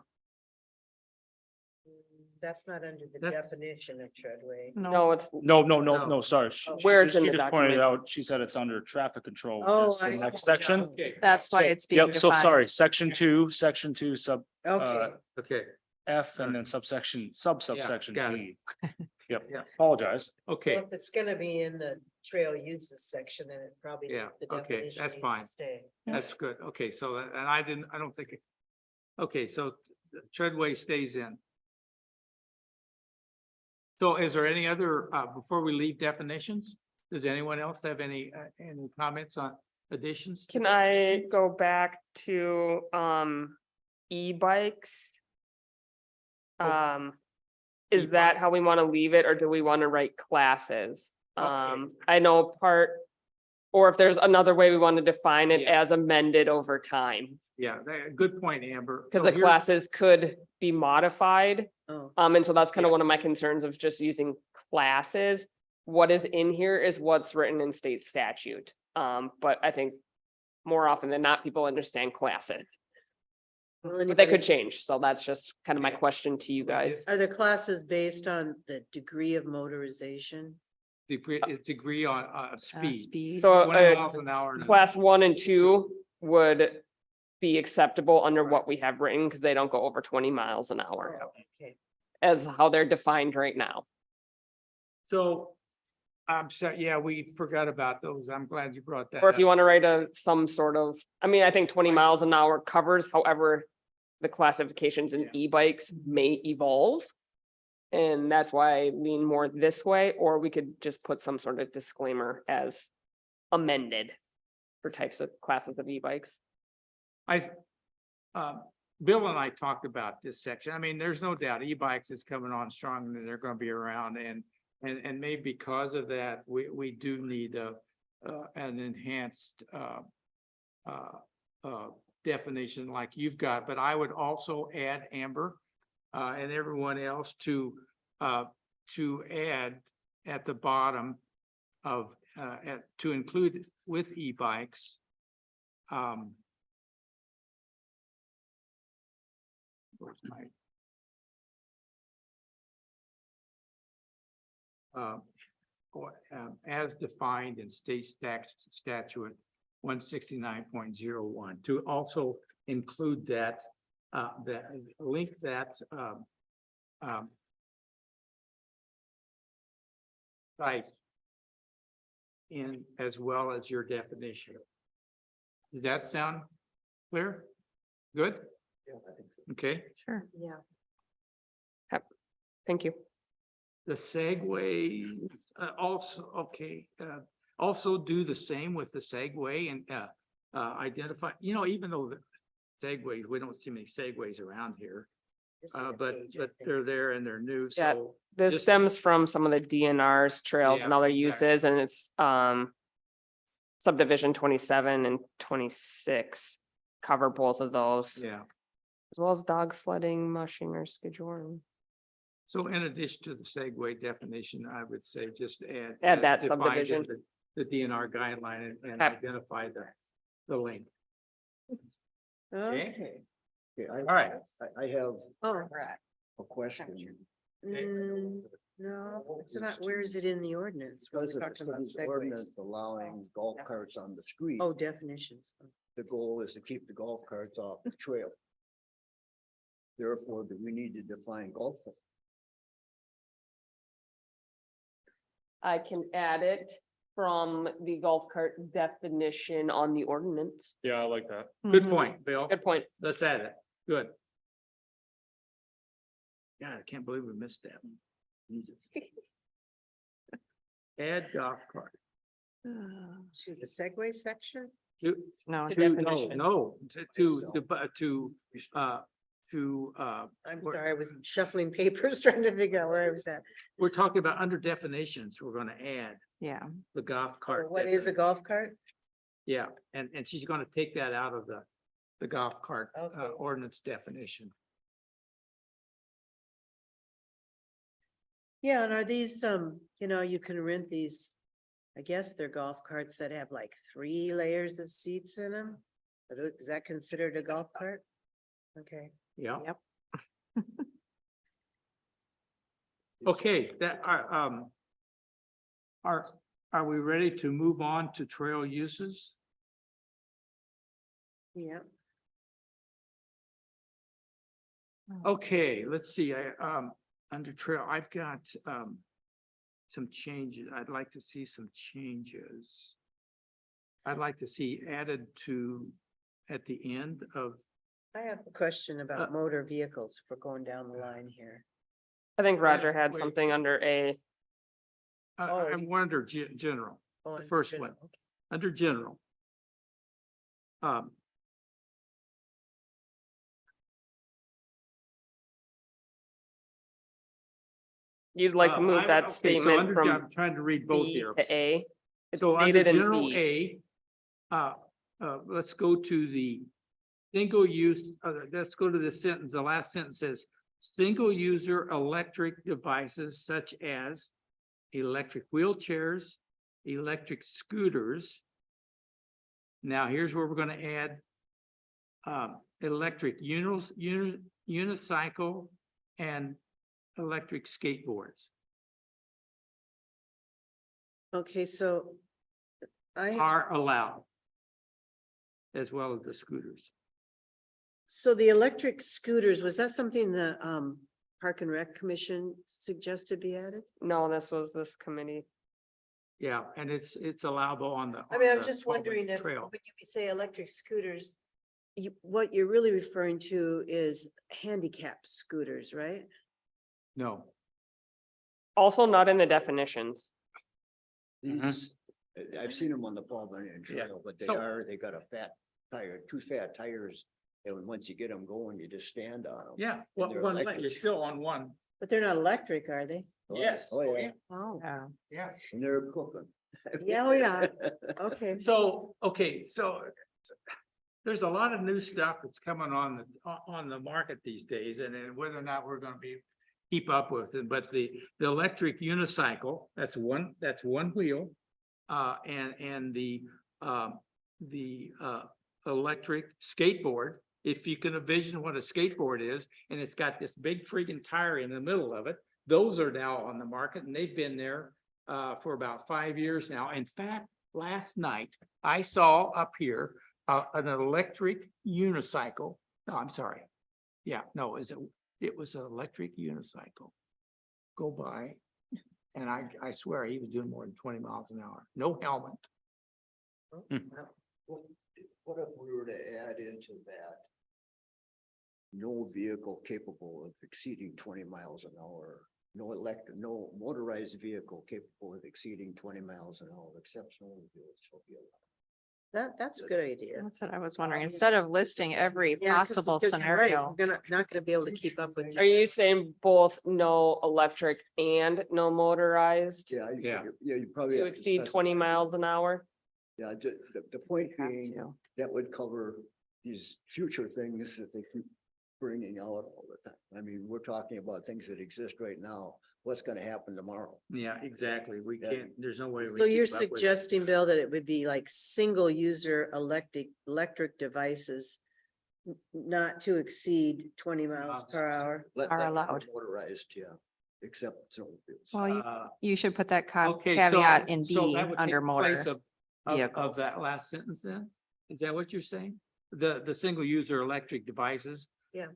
That's not under the That's- definition of treadway. No, it's, No. Sorry. Where it's in she the just pointed document. out, she said it's under traffic control. Oh, It's the I next see. section. Okay, That's why So- it's being Yep, so defined. sorry, section 2, sub Okay, okay, F and then subsection got it. D. Yep, Yeah. apologize. okay. well, if it's gonna be in the trail uses section, then it probably. Yeah, the okay, definition that's needs to fine. Stay. That's good. Okay, so, and I don't think it. Okay, so the treadway stays in. So is there any other, before we leave definitions, does anyone else have any comments on additions? to can I definitions? go back to, e-bikes? Is that how we want to leave it, or do we want to write classes? Okay. I know or if there's another way we want to define it Yeah. as amended over time. Yeah, good point, Amber. Because So the here- classes could be modified. Oh, And so that's kind Yeah. of one of my concerns of just using classes. What is in here is what's written in state statute. But I think more often than not, people understand classes, well, but they anybody- could change. So that's just kind of my Yeah. question to you guys. Are the classes based on the degree of motorization? degree on speed. Speed. So 20 miles an hour. class 1 and 2 would be acceptable under what we have written because they don't go over 20 miles an hour Okay, as how they're defined right now. So I'm sorry, yeah, we forgot about those. I'm glad you brought that Or if you up. want to write some sort of, I mean, I think 20 miles an hour covers, however, the classifications in Yeah. e-bikes may evolve. And that's why I lean more this way, or we could just put some sort of disclaimer as amended for types of classes of e-bikes. Bill and I talked about this section. I mean, there's no doubt e-bikes is coming on strong and they're gonna be around and maybe because of that, we do need an enhanced definition like you've got, but I would also add Amber and everyone else to add at the bottom of to include with e-bikes. Where's my? As defined in state statute 169.01 to also include that, link that, site in as well as your definition. Does that sound clear? Good? Yeah, I think so. Okay. Sure. Yeah. Thank you. The segue, also, okay, also do the same with the segue and, identify, even though the segues, we don't see many segues around here. This is a But page, I think. they're there and they're new, Yeah. so. This Just- stems from some of the DNRs, trails and Yeah, other exactly. uses, and it's subdivision 27 and 26 cover both of those, Yeah, as well as dog sledding, mushing or skijoring. so in addition to the segue definition, I would say just add. Add as that defined in subdivision. The DNR guideline and Okay. identify the link. Okay. Okay, All right. I have Oh, a question. no, it's not, where is it in the ordinance? When Because we're of talking about this segues. ordinance allowing golf carts on the street, Oh, definitions. the goal is to keep the golf carts off the trail. Therefore, do we need to define golf? cart? I can add it from the golf cart definition on the ordinance. Yeah, I like that. Good Mhm. point, Bill. Good point. Let's add it. Good. Yeah, I can't believe we missed that one. Jesus. Add golf cart. To the segue section? No, The To, definition. I'm Where- sorry, I was shuffling papers trying to figure out where I was at. we're talking about under definitions, we're gonna add yeah. the golf Or cart. what is a golf cart? Yeah, and she's gonna take that out of the golf cart Okay. ordinance definition. Yeah, and are these, you can rent these, I guess they're golf carts that have like 3 layers of seats in them? Is that considered a golf cart? Okay. Yeah. Yep. Okay, that are we ready to move on to trail uses? Yeah. Okay, let's see, under trail, I've got, some changes. I'd like to see some changes. I'd like to see added to, at the end of, I have a question about motor vehicles if we're going down the line here. I think Roger had wait. something under A. Oh, I you- wonder, general, Oh, the in first general, one. okay. Under general. You'd like to move that statement from I'm trying to read both B here. to A. It's So under stated in general B. A, let's go to the single use, let's go to the sentence, the last sentence says, single user electric devices such as electric wheelchairs, electric scooters. Now, here's where we're gonna add electric unicycle and electric skateboards Okay, so are allowed, as well as the scooters. so the electric scooters, was that something the Park and Rec Commission suggested be added? No, this was this committee. Yeah, and it's allowable on the. I mean, on I'm the just public wondering if, when trail. you say electric scooters, what you're really referring to is handicap scooters, right? No, Also not in the definitions. These, I've seen them on the Paul Bunyan Yeah. Trail, but So- they got a fat tire, two fat tires. And once you get them going, you just stand on them. yeah, well, they're one leg, electric. you're still on one. But they're not electric, are they? Yes. Oh, yeah, Oh, Yeah. and they're cooking. Yeah, oh, yeah. Okay. So, okay, so there's a lot of new stuff that's coming on the market these days, and then whether or not we're gonna keep up with it, but the electric unicycle, that's one wheel. And the electric skateboard, if you can envision what a skateboard is, and it's got this big freaking tire in the middle of it, those are now on the market, and they've been there for about 5 years now. In fact, last night, I saw up here an electric unicycle. No, I'm sorry. Yeah, no, it was an electric unicycle. Go by, and I swear he was doing more than 20 miles an hour. No helmet. What if we were to add into that? No vehicle capable of exceeding 20 miles an hour, no motorized vehicle capable of exceeding 20 miles an hour, except snowmobiles shall be allowed. That's a good idea. That's what I was wondering. Instead of listing every Yeah, 'cause- possible 'cause you're right, scenario. We're not gonna be able to keep up with. Are you saying both no electric and no motorized Yeah. Yeah. You probably. to have to exceed 20 specify. miles an hour? Yeah, the point Have being, to. that would cover these future things that they keep bringing out all the time. I mean, we're talking about things that exist right now. What's gonna happen tomorrow? Yeah, exactly. We Yeah. can't, there's no way. we So you're keep up with it. suggesting, Bill, that it would be like single user electric devices not to exceed 20 miles per hour? Are allowed. Motorized, yeah, except snowmobiles. Well, Uh, you should put that Okay, caveat in so B that would under take place motor. of vehicles. that last sentence then? Is that what you're saying? The single user electric devices? Yeah.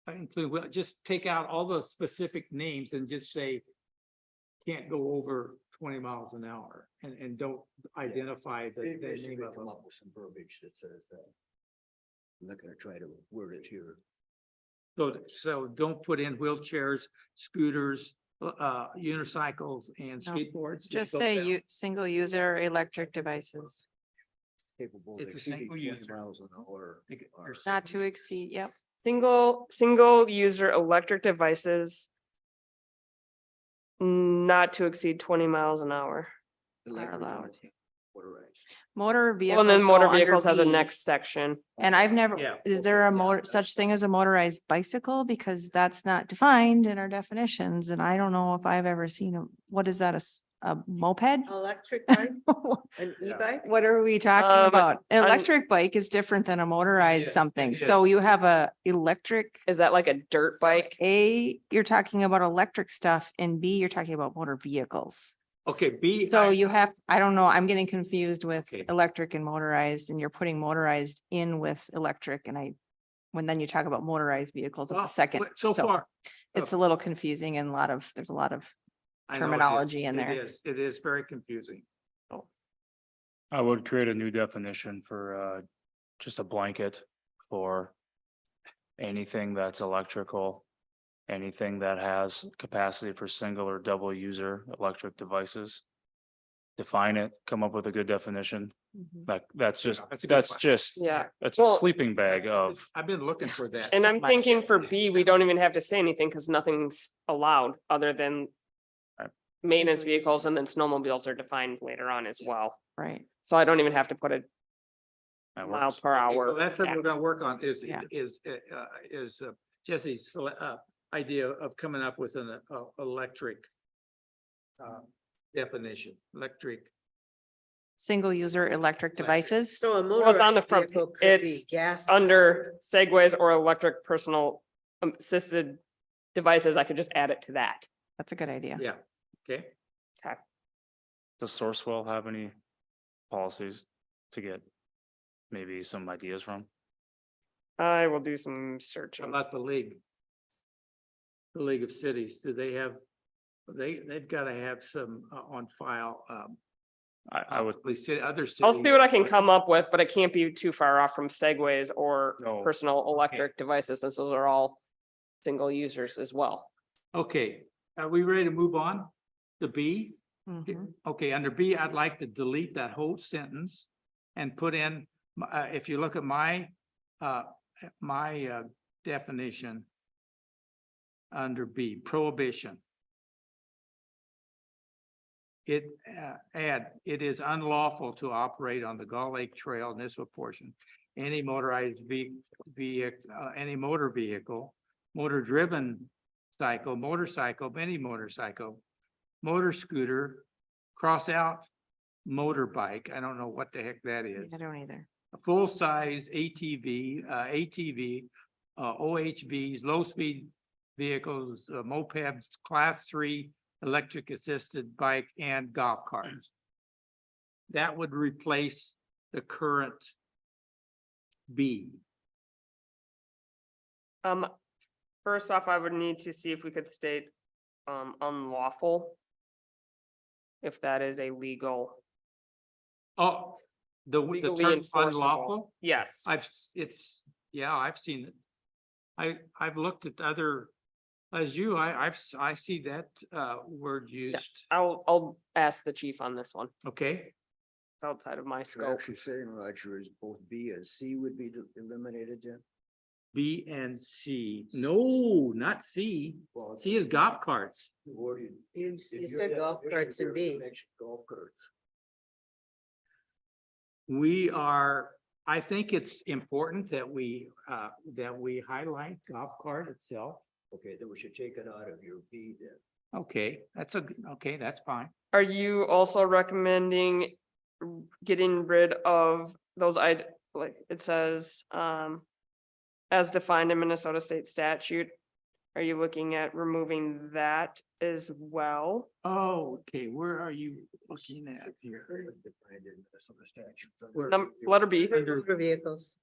Include, well, just take out all the specific names and just say can't go over 20 miles an hour and don't identify the name Basically of come them. up with some verbiage that says that. I'm not gonna try to word it here. So don't put in wheelchairs, scooters, unicycles and No, skateboards. Just go say down. you, single user electric devices, Capable of It's a exceeding single 20 user. miles an hour. Think- or- not to exceed, yep. Single user electric devices not to exceed 20 miles an hour. Electric allowed. and Motorized. Motor Well, vehicles. and then go motor under vehicles has a B. next section. And I've never, Yeah. is there a Okay, yeah, motor, that's such thing as a motorized bicycle? Because that's not defined in our definitions, and I don't know if I've ever seen a, what is that, a moped? Electric bike, an Yeah. e-bike? What are we talking about? an- Electric bike is different than a motorized is, something. it So is. you have a electric, Is that like a dirt bike? A, you're talking about electric stuff, and B, you're talking about motor vehicles. Okay, B. So you have, I don't know, I'm getting confused with Okay. electric and motorized, and you're putting motorized in with electric, and when then you talk about motorized vehicles at Well, the second. So far. It's a little confusing and there's a lot of, I know it terminology is. in there. It is very confusing. I would create a new definition for just a blanket for anything that's electrical, anything that has capacity for single or double user electric devices. Define it, come up with a good definition. That's just, that's a good that's one. just, Yeah. that's a Well- sleeping bag of, I've been looking for that. And I'm much. thinking for B, we don't even have to say anything because nothing's allowed other than Right. maintenance Single user. vehicles, and then snowmobiles are defined later on as well. right? So I don't even have to put a that mile works. per hour. Well, that's what cap. we're gonna work on Yeah. is Jesse's idea of coming up with an electric definition, electric. Single user electric devices. So a Well, it's on the motorized front vehicle pa- could be it's gas. Under segues or electric personal assisted devices, I could just add it to that. That's a good idea. Yeah, okay. Does Sourcewell have any policies to get maybe some ideas from? I will do some How searching. about the league? The League of Cities, do they have they've got to have some on file, I would, possibly other cities. I'll see what I can come up with, but it can't be too far off from segues or No. personal electric devices, since those are all single users as well. Okay, are we ready to move on? The B? Mhm. Okay, under B, I'd like to delete that whole sentence and put in, if you look at my definition under B, prohibition. It, it is unlawful to operate on the Gull Lake Trail, Nisswa portion. Any motorized any motor vehicle, motor-driven cycle, motorcycle, mini motorcycle, motor scooter, cross out motorbike. I don't know what the heck that is. I don't either. A full-size ATV, OHVs, low-speed vehicles, mopeds, class 3 electric assisted bike and golf carts. That would replace the current B. First off, I would need to see if we could state, unlawful. If that is a legal, Oh, the legally term enforceable. unlawful? Yes, Yeah, I've seen it. I've looked at other, as you, I see that, word used. I'll ask the chief on this one. Okay, It's outside of my You're scope. actually saying, Roger, is both B and C would be eliminated then? B and C. No, not C. Well, C is golf carts. You said golf carts in B. Golf carts. We are, I think it's important that we highlight golf cart itself. Okay, then we should take it out of your B then. Okay, okay, that's fine. Are you also recommending getting rid of those, like, it says, as defined in Minnesota state statute? Are you looking at removing that as well? Oh, okay, where are you looking at here? Defined in Minnesota statute. Letter B. Motor vehicles.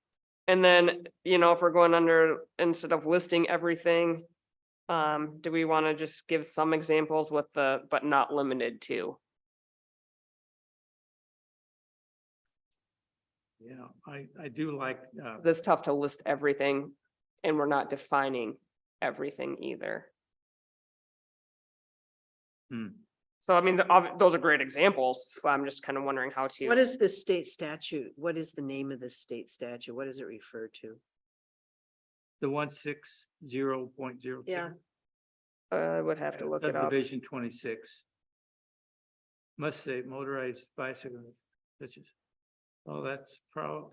And then, if we're going under, instead of listing everything, do we want to just give some examples with the, but not limited to? Yeah, I do like, It's tough to list everything and we're not defining everything either. hmm. So I mean, those are great examples, but I'm just kind of wondering how to. What is the state statute? What is the name of the state statute? What does it refer to? The 160.0. Yeah. I would have to look it up. Subdivision 26. Must say motorized bicycle, such as, oh, that's probably.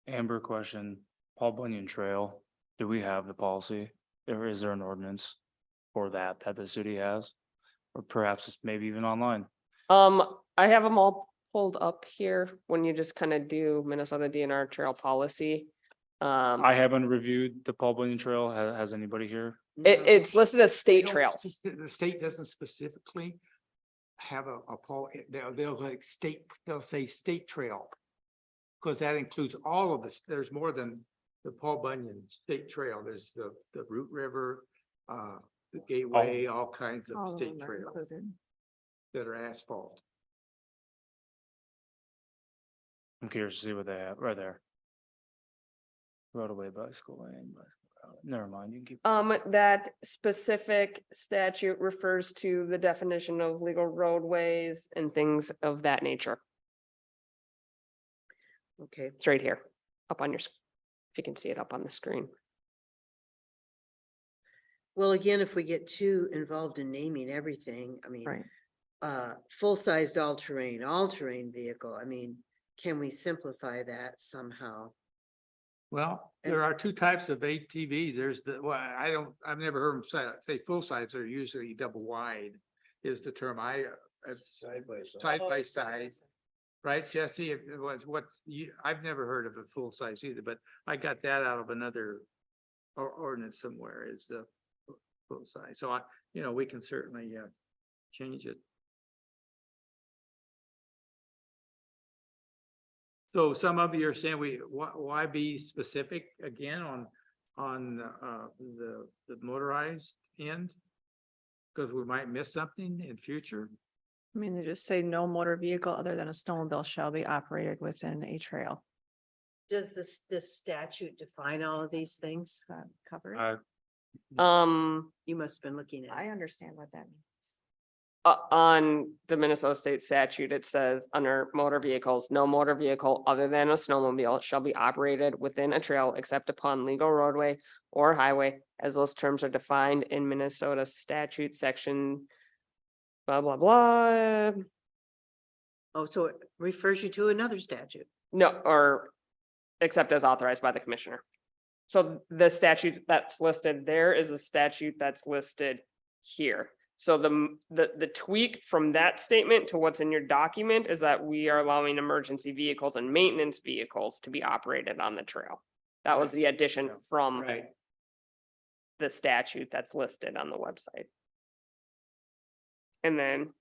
Amber question, Paul Bunyan Trail, do we have the policy? Or is there an ordinance for that the city has? Or perhaps it's maybe even online? I have them all pulled up here when you just kind of do Minnesota DNR trail policy. I haven't reviewed the Paul Bunyan Trail. Has anybody here? It's listed as They state don't trails. speci- The state doesn't specifically have a pole, they'll like state, they'll say state trail. Because that includes all of this, there's more than the Paul Bunyan State Trail, there's the Root River, the Gateway, all kinds All of of state them are trails included. that are asphalt. I'm curious to see what they have right there. Roadway, bicycle lane, bicycle route. Never mind, you can keep. That specific statute refers to the definition of legal roadways and things of that nature. Okay, It's right here, up on your, if you can see it up on the screen. well, again, if we get too involved in naming everything, I mean. Right. Full-sized all-terrain vehicle, I mean, can we simplify that somehow? Well, And- there are two types of ATVs. There's I've never heard them say full size, they're usually double wide is the term Side by side. side by side. Right, Jesse, it was I've never heard of a full size either, but I got that out of another ordinance somewhere is the full size. So we can certainly change it. So some of you are saying why be specific again on, the motorized end? Because we might miss something in future. I mean, they just say no motor vehicle other than a snowmobile shall be operated within a trail. Does this statute define all of these things? Does that cover it? You must have been looking at. I it. understand what that means. On the Minnesota State statute, it says under motor vehicles, no motor vehicle other than a snowmobile shall be operated within a trail except upon legal roadway or highway, as those terms are defined in Minnesota statute section blah, blah, blah. Oh, so it refers you to another statute. No, or except as authorized by the commissioner. So the statute that's listed there is a statute that's listed here. So the tweak from that statement to what's in your document is that we are allowing emergency vehicles and maintenance vehicles to be operated on the trail. That was the addition from Right. the statute that's listed on the website. And then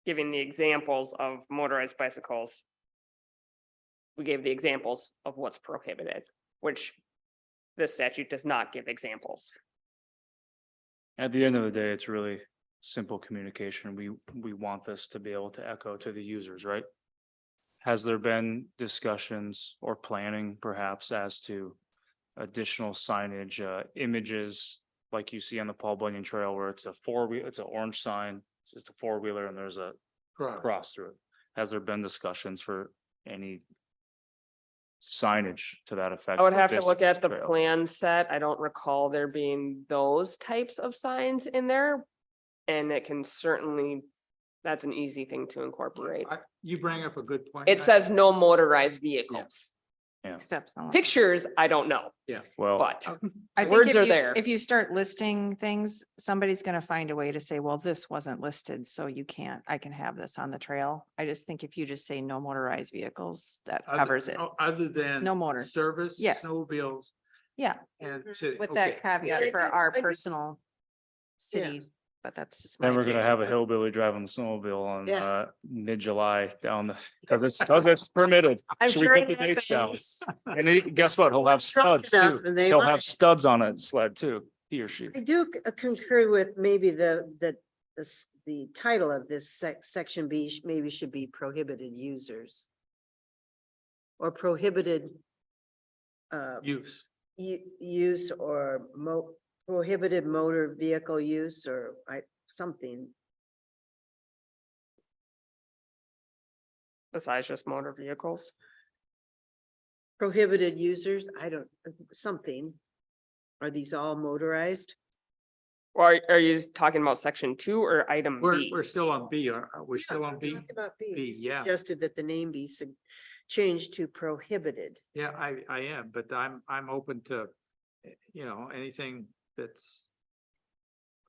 giving the examples of motorized bicycles. We gave the examples of what's prohibited, which this statute does not give examples. At the end of the day, it's really simple communication. We want this to be able to echo to the users, right? Has there been discussions or planning perhaps as to additional signage, images like you see on the Paul Bunyan Trail where it's it's an orange sign, it's just a four-wheeler and there's a cross through it. Has there been discussions for any signage to that effect? I would for have to this look at the trail? plan set. I don't recall there being those types of signs in there. And it can certainly, that's an easy thing to incorporate. You bring up a good point. It says no motorized vehicles. Except snowmobile. Pictures, I don't know, Well, but I think words if are you- there. If you start listing things, somebody's gonna find a way to say, well, this wasn't listed, so you can't, I can have this on the trail. I just think if you just say no motorized vehicles, that covers it. Other than. No motor. Service. Yes. Snowmobiles Yeah, and city. with okay. that Yeah, caveat I for do- our I do- personal Yeah. city, but that's just my then we're gonna opinion. have a hillbilly driving the snowmobile on Yeah. mid-July down the, because it's permitted. I'm Should we sure put it the dates down? happens. And guess what? He'll have Drunk studs enough too. and they He'll might. have studs on it sled too, he or she. I do concur with maybe the title of this section B maybe should be prohibited users. Or prohibited Use. use or prohibited motor vehicle use or something. besides just motor vehicles. Prohibited users, I don't, something. Are these all motorized? Or are you talking about section 2 or item B? We're still on B, are we still on B? Talking about B. B, yeah. Suggested that the name be changed to prohibited. Yeah, I am, but I'm open to, anything that's.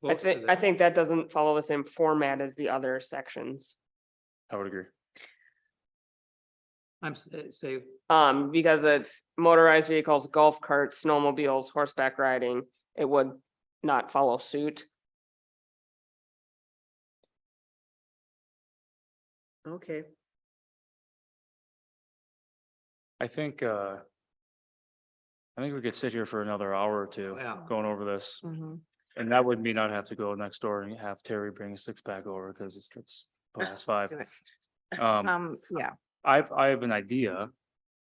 I close to think, I that. think that doesn't follow the same format as the other sections. I would agree. Say, Because it's motorized vehicles, golf carts, snowmobiles, horseback riding, it would not follow suit. Okay. I think we could sit here for another hour or two Yeah. going over this. Mhm. And that would mean I'd have to go next door and have Terry bring a six-pack over because it's past 5. Do it. Um, Yeah, I have an idea.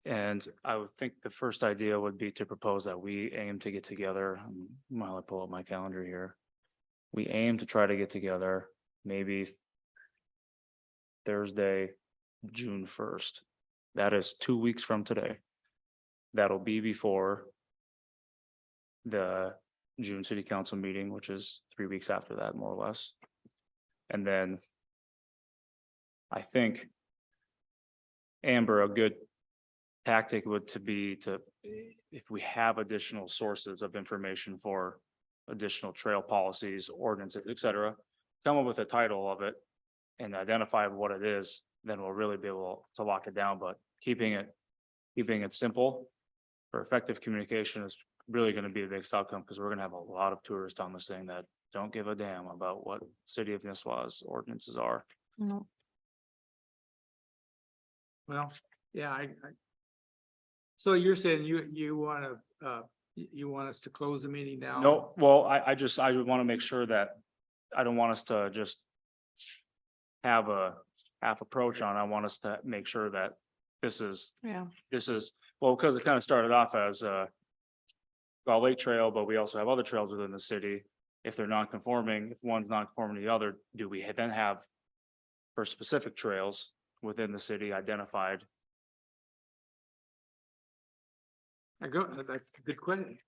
And I would think the first idea would be to propose that we aim to get together, while I pull up my calendar here. We aim to try to get together maybe Thursday, June 1st. That is 2 weeks from today. That'll be before the June city council meeting, which is 3 weeks after that, more or less. And then I think, Amber, a good tactic would be to, if we have additional sources of information for additional trail policies, ordinances, et cetera, come up with a title of it and identify what it is, then we'll really be able to lock it down. But keeping it simple for effective communication is really going to be the biggest outcome, because we're going to have a lot of tourists on this thing that don't give a damn about what city of Nisswa's ordinances are. no, well, yeah, So you're saying you wanna, you want us to close the meeting now? No, well, I would want to make sure that I don't want us to just have a half approach on. I want us to make sure that this is, Yeah. well, because it kind of started off as a Gull Lake Trail, but we also have other trails within the city. If they're non-conforming, if one's not conforming to the other, do we then have for specific trails within the city identified? That's a good question.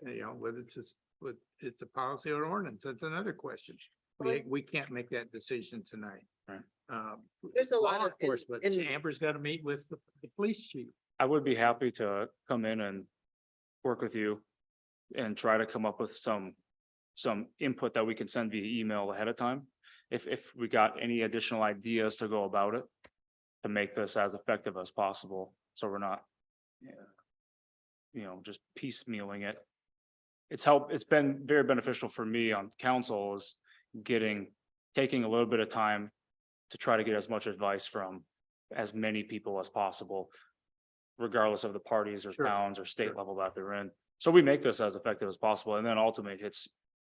You know, whether it's just, whether it's a policy or ordinance, that's another question. We can't make that decision tonight. Right. There's a lot law of- enforcement. in- Amber's gotta meet with the police chief. I would be happy to come in and work with you and try to come up with some input that we can send via email ahead of time. If we got any additional ideas to go about it, to make this as effective as possible, so we're not, just piecemealing it. It's been very beneficial for me on council is taking a little bit of time to try to get as much advice from as many people as possible, regardless of the parties or Sure. towns or state Sure. level that they're in. So we make this as effective as possible, and then ultimately hits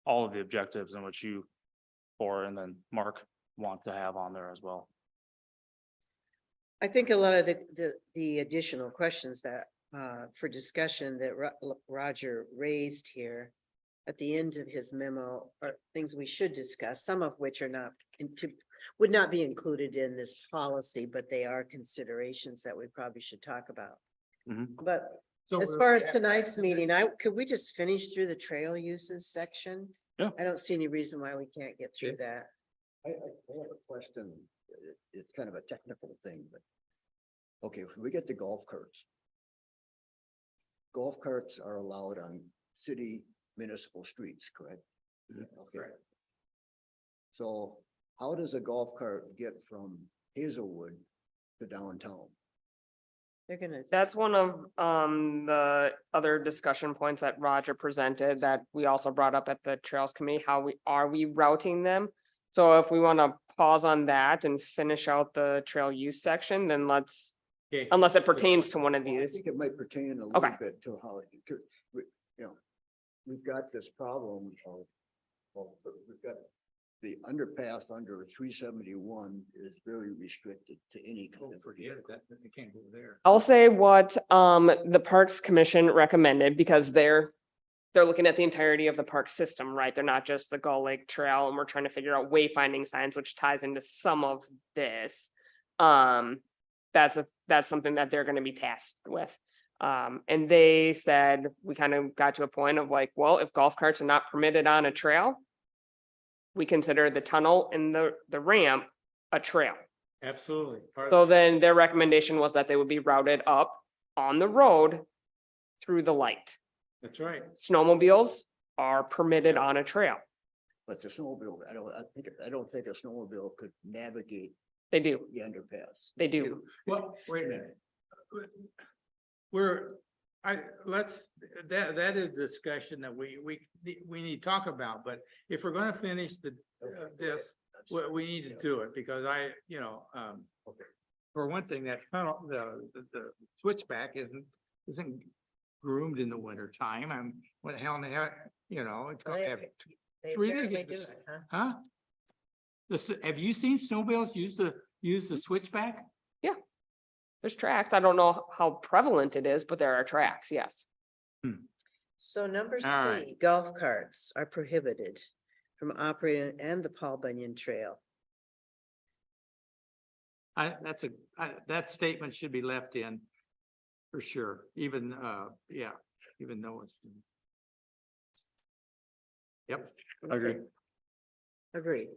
all of the objectives in which you and then Mark want to have on there as well. I think a lot of the additional questions that, for discussion that Roger raised here at the end of his memo are things we should discuss, some of which are not would not be included in this policy, but they are considerations that we probably should talk about. Mhm. But So as far as tonight's meeting, could we just finish through the trail uses section? Yeah. I don't see any reason why we can't get through that. I have a question. It's kind of a technical thing, but. Okay, if we get the golf carts. Golf carts are allowed on city municipal streets, correct? Okay. So how does a golf cart get from Hazelwood to downtown? They're gonna, That's one of the other discussion points that Roger presented that we also brought up at the Trails Committee, how we routing them? So if we want to pause on that and finish out the trail use section, then let's, Okay. unless it pertains to one of Well, I these. think it might pertain a Okay. little bit to how, we've got this problem of, we've got the underpass under 371 is very restricted to any kind of. Forget it, that, they can't go there. I'll say what the Parks Commission recommended because they're looking at the entirety of the park system, right? They're not just the Gull Lake Trail, and we're trying to figure out wayfinding signs, which ties into some of this. That's something that they're gonna be tasked with. And they said, we kind of got to a point of like, well, if golf carts are not permitted on a trail, we consider the tunnel and the ramp a trail. Absolutely. So then their recommendation was that they would be routed up on the road through the light. That's right. Snowmobiles are permitted on a trail. But the snowmobile, I don't think a snowmobile could navigate They do, the underpass. they do. Well, wait a minute. That is discussion that we need to talk about, but if we're gonna finish this, we need to do it, because for one thing, that tunnel, the switchback isn't groomed in the winter time. What the hell in the heck, it's gonna have. they really apparently get do this- it, huh? Huh? Have you seen snowmobiles use the switchback? There's tracks. I don't know how prevalent it is, but there are tracks, yes. So number All right. 3, golf carts are prohibited from operating and the Paul Bunyan Trail. That statement should be left in for sure, even though it's. Yep, Agree. Agreed.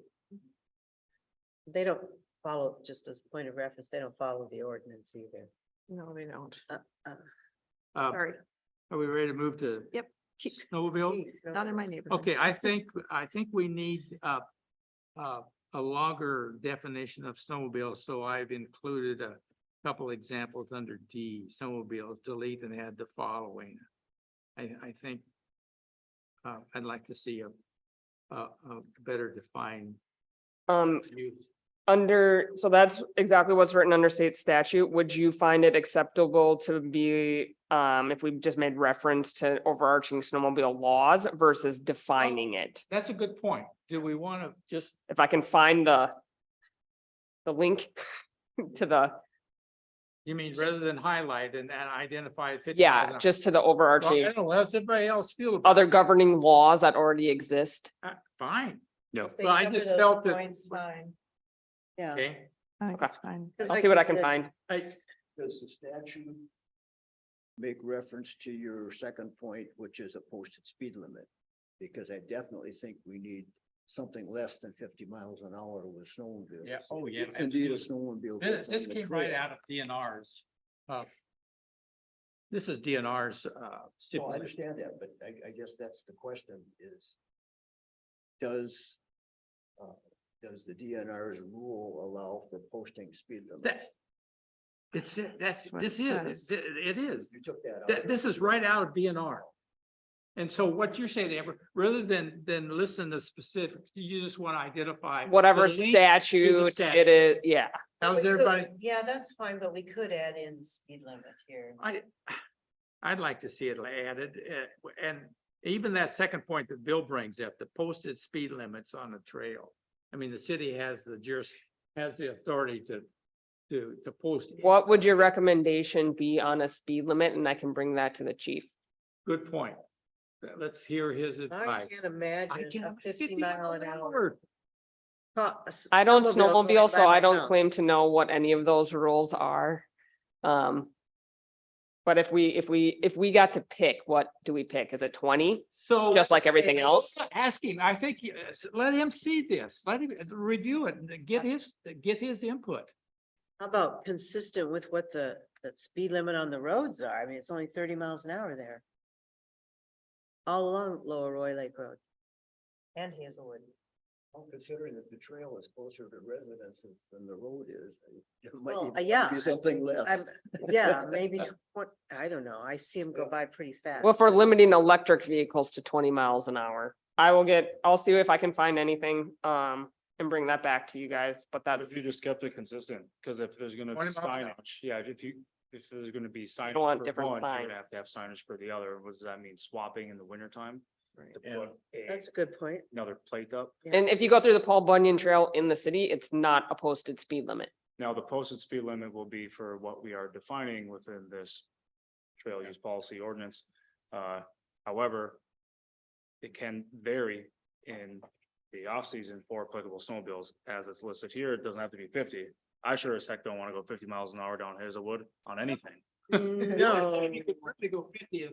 They don't follow, just as a point of reference, they don't follow the ordinance either. No, they don't. are we ready to move to? Yep. Keep- Snowmobile? Not in my neighborhood. Okay, I think we need a longer definition of snowmobile, so I've included a couple examples under D, snowmobiles, delete and add the following. I think I'd like to see a better defined use. so that's exactly what's written under state statute. Would you find it acceptable to be, if we just made reference to overarching snowmobile laws versus defining it? That's a good point. Do we want to just, If I can find the link to the, you mean rather than highlight and identify 50 miles an yeah, hour? just to the Well, I overarching don't know, how's everybody else feel about? other governing laws that already exist. Fine, Yeah. If they Well, I cover just those felt that- points, fine. Yeah. okay. I think Okay. that's fine. 'Cause I'll like see what you I can said, find. Does the statute make reference to your second point, which is a posted speed limit? Because I definitely think we need something less than 50 miles an hour with snowmobiles. Yeah. Oh, yeah, If Indeed, a absolutely. snowmobile. This, gets on this the came right trail. out of DNR's. This is DNR's, Well, I stipulation. understand that, but I guess that's the question is, does the DNR's rule allow for posting speed limits? It's, that's, That's what this it is, says. it is. You took that out. This is right out of DNR. And so what you're saying, Amber, rather than listen to specifics, you just want to identify. Whatever the link. statute statute. it is, yeah. How's we could- everybody? Yeah, that's fine, but we could add in speed limit here. I'd like to see it added, and even that second point that Bill brings up, the posted speed limits on the trail. I mean, the city has has the authority to post. What would your recommendation be on a speed limit? And I can bring that to the chief. Good point. Let's hear his I advice. can't imagine a 50 mile an hour. I don't going snowmobile, by so my I don't house. claim to know what any of those rules are. But if we got to pick, what do we pick? Is it 20? So. Just like everything else? Ask him, I think, let him see this, let him review it, and get his input. How about consistent with what the speed limit on the roads are? I mean, it's only 30 miles an hour there. All along Lower Roy Lake Road. And Hazelwood. Well, considering that the trail is closer to residences than the road is, it might Well, need yeah, to be something less. Yeah, maybe, I don't know. I see them go by pretty fast. Well, if we're limiting electric vehicles to 20 miles an hour, I'll see if I can find anything, and bring that back to you guys, but But that's, if you just kept it consistent, because if there's gonna be 20 miles an hour. signage, yeah, if there's gonna be signage. want for different one, you're signs. gonna have to have signage for the other. What does that mean? Swapping in the winter time? To Yeah. put That's a good point. another plate up? and if you go through the Paul Bunyan Trail in the city, it's not a posted speed limit. Now, the posted speed limit will be for what we are defining within this trail use policy ordinance. However, it can vary in the off-season for applicable snowmobiles as it's listed here. It doesn't have to be 50. I sure as heck don't want to go 50 miles an hour down Hazelwood on anything. No, You could probably go 50 as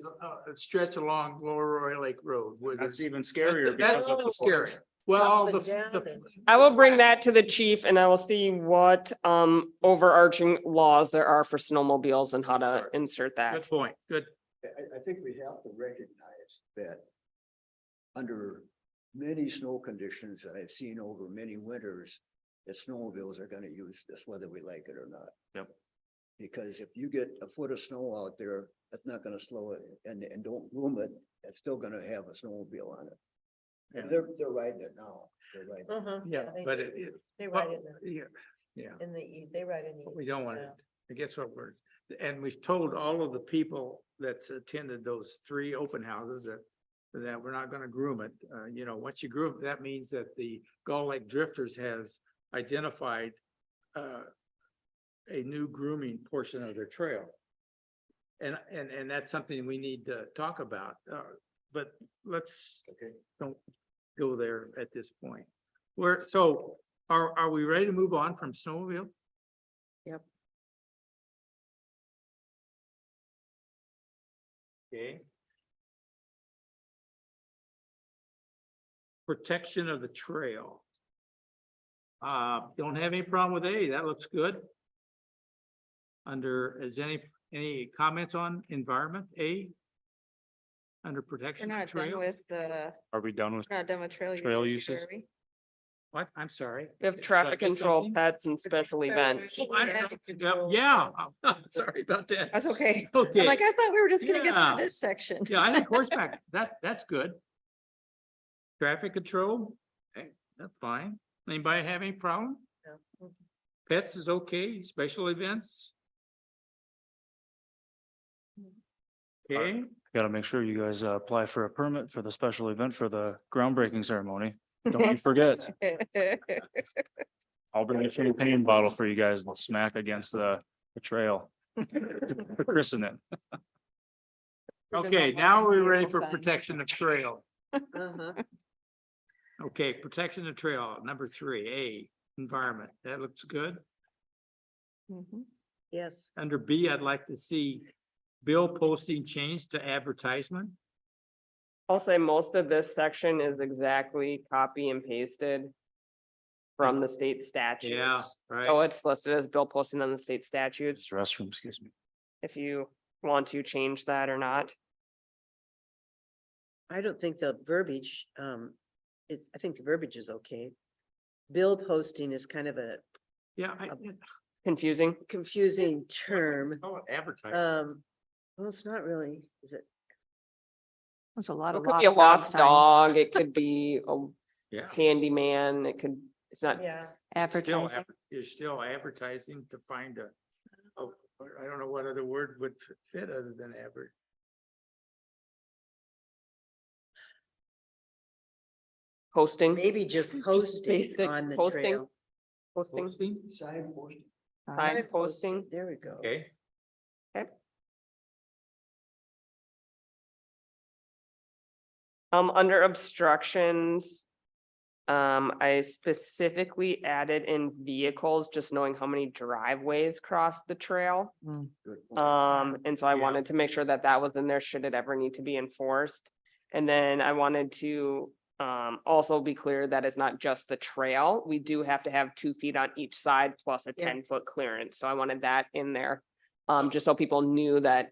a stretch along Lower Roy Lake Road. with That's it. even scarier. That's because of the scary. points. Well, Up and down the, and- I will bring that to the chief and I will see what overarching laws there are for snowmobiles and how to insert that. good point, good. I think we have to recognize that under many snow conditions that I've seen over many winters, that snowmobiles are gonna use this, whether we like it or not. Yep. Because if you get a foot of snow out there, that's not gonna slow it, and don't groom it, it's still gonna have a snowmobile on it. Yeah. They're riding it now, they're riding. it. uh-huh. Yeah, they but do. it, They well, ride in yeah, yeah. they ride in the. But we don't want easements it. I guess what we're, and we've told all of the people that's attended those 3 open houses that we're not gonna groom it. Once you groom, that means that the Gull Lake Drifters has identified a new grooming portion of their trail. And that's something we need to talk about, but let's, don't go there at this point. Are we ready to move on from snowmobile? Yep. Okay. Protection of the trail. Don't have any problem with A, that looks good. Is any comments on environment, A? Under We're protection of not done trails? with the, Are we done with? we're not done with trail. Trail users, uses? are we? What? I'm sorry. We have traffic Did I get control, something? pets and special events. I don't know. Yeah, sorry about that. That's okay. Okay. I'm like, I thought we were just gonna get Yeah. through this section. Yeah, I think horseback, that's good. Traffic control, that's fine. Anybody have any problem? Pets is okay, special events? Okay, Gotta make sure you guys apply for a permit for the special event for the groundbreaking ceremony. Don't you forget. I'll bring a champagne bottle for you guys to smack against the trail. To christen it. okay, now we're ready for protection of trail. Uh-huh. Okay, protection of trail, number 3, environment, that looks good. Mhm. Yes, Under B, I'd like to see bill posting changed to advertisement. I'll say most of this section is exactly copy and pasted from the state statutes. Yeah, So right. it's listed as bill posting on the state statutes, Restroom, excuse me. if you want to change that or not. I don't think the verbiage, I think the verbiage is okay. Bill posting is kind of a Yeah. Confusing. confusing term. Advertising. Well, it's not really, is it? There's a lot It of could be a lost lost signs. dog, it could be a Yeah. handyman, it could, it's not, Yeah. Advertising. You're still advertising to find I don't know what other word would fit other than advert. posting, Maybe just posting basic on the posting. trail. posting, Sign posting. sign posting. There we go. Okay, Under obstructions. I specifically added in vehicles, just knowing how many driveways cross the trail. Good point. And so I Yeah. wanted to make sure that that was in there, should it ever need to be enforced. And then I wanted to also be clear that it's not just the trail. We do have to have 2 feet on each side plus a Yeah. 10-foot clearance. So I wanted that in there. Just so people knew that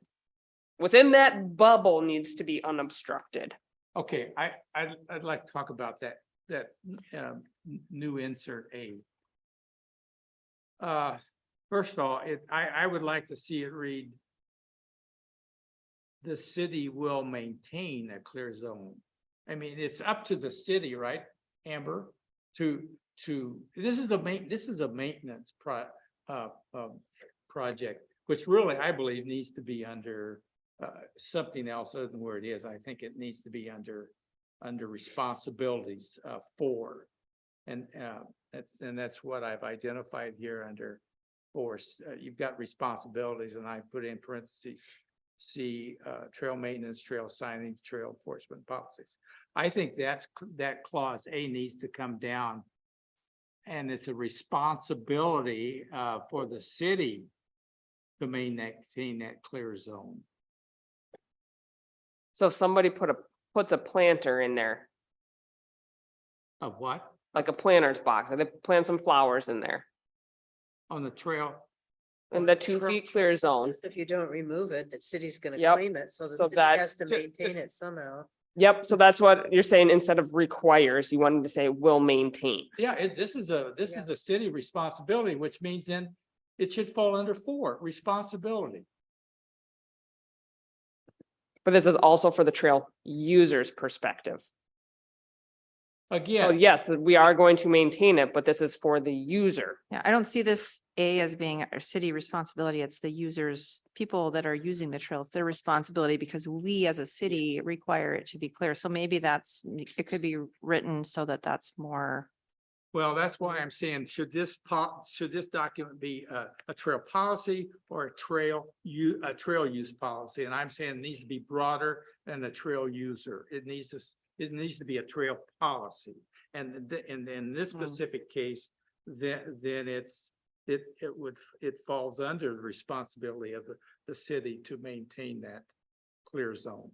within that bubble needs to be unobstructed. okay, I'd like to talk about that new insert A. First of all, I would like to see it read. The city will maintain a clear zone. I mean, it's up to the city, right, Amber? This is a maintenance project, which really, I believe, needs to be under something else other than where it is. I think it needs to be under responsibilities for. And that's what I've identified here under force. You've got responsibilities, and I put in parentheses, see trail maintenance, trail signage, trail enforcement policies. I think that clause A needs to come down. And it's a responsibility for the city to maintain that clear zone. So if somebody puts a planter in there, Of what? like a planter's box, or they plant some flowers in there, On the trail? in the 2 feet clear zone. If you don't remove it, the city's gonna Yep. claim it, so the So city that- has to maintain it somehow. Yep, so that's what you're saying, instead of requires, you wanted to say will maintain. Yeah, this is a city responsibility, which means then it should fall under 4, responsibility. But this is also for the trail user's perspective. So Again, yes, we are going to maintain it, but this is for the user. Yeah, I don't see this A as being a city responsibility. It's the users, people that are using the trails, their responsibility, because we as a city require it to be clear. So maybe it could be written so that that's more. well, that's why I'm saying, should this document be a trail policy or a trail use policy? And I'm saying it needs to be broader than a trail user. It needs to be a trail policy. And in this specific case, then it falls under the responsibility of the city to maintain that clear zone.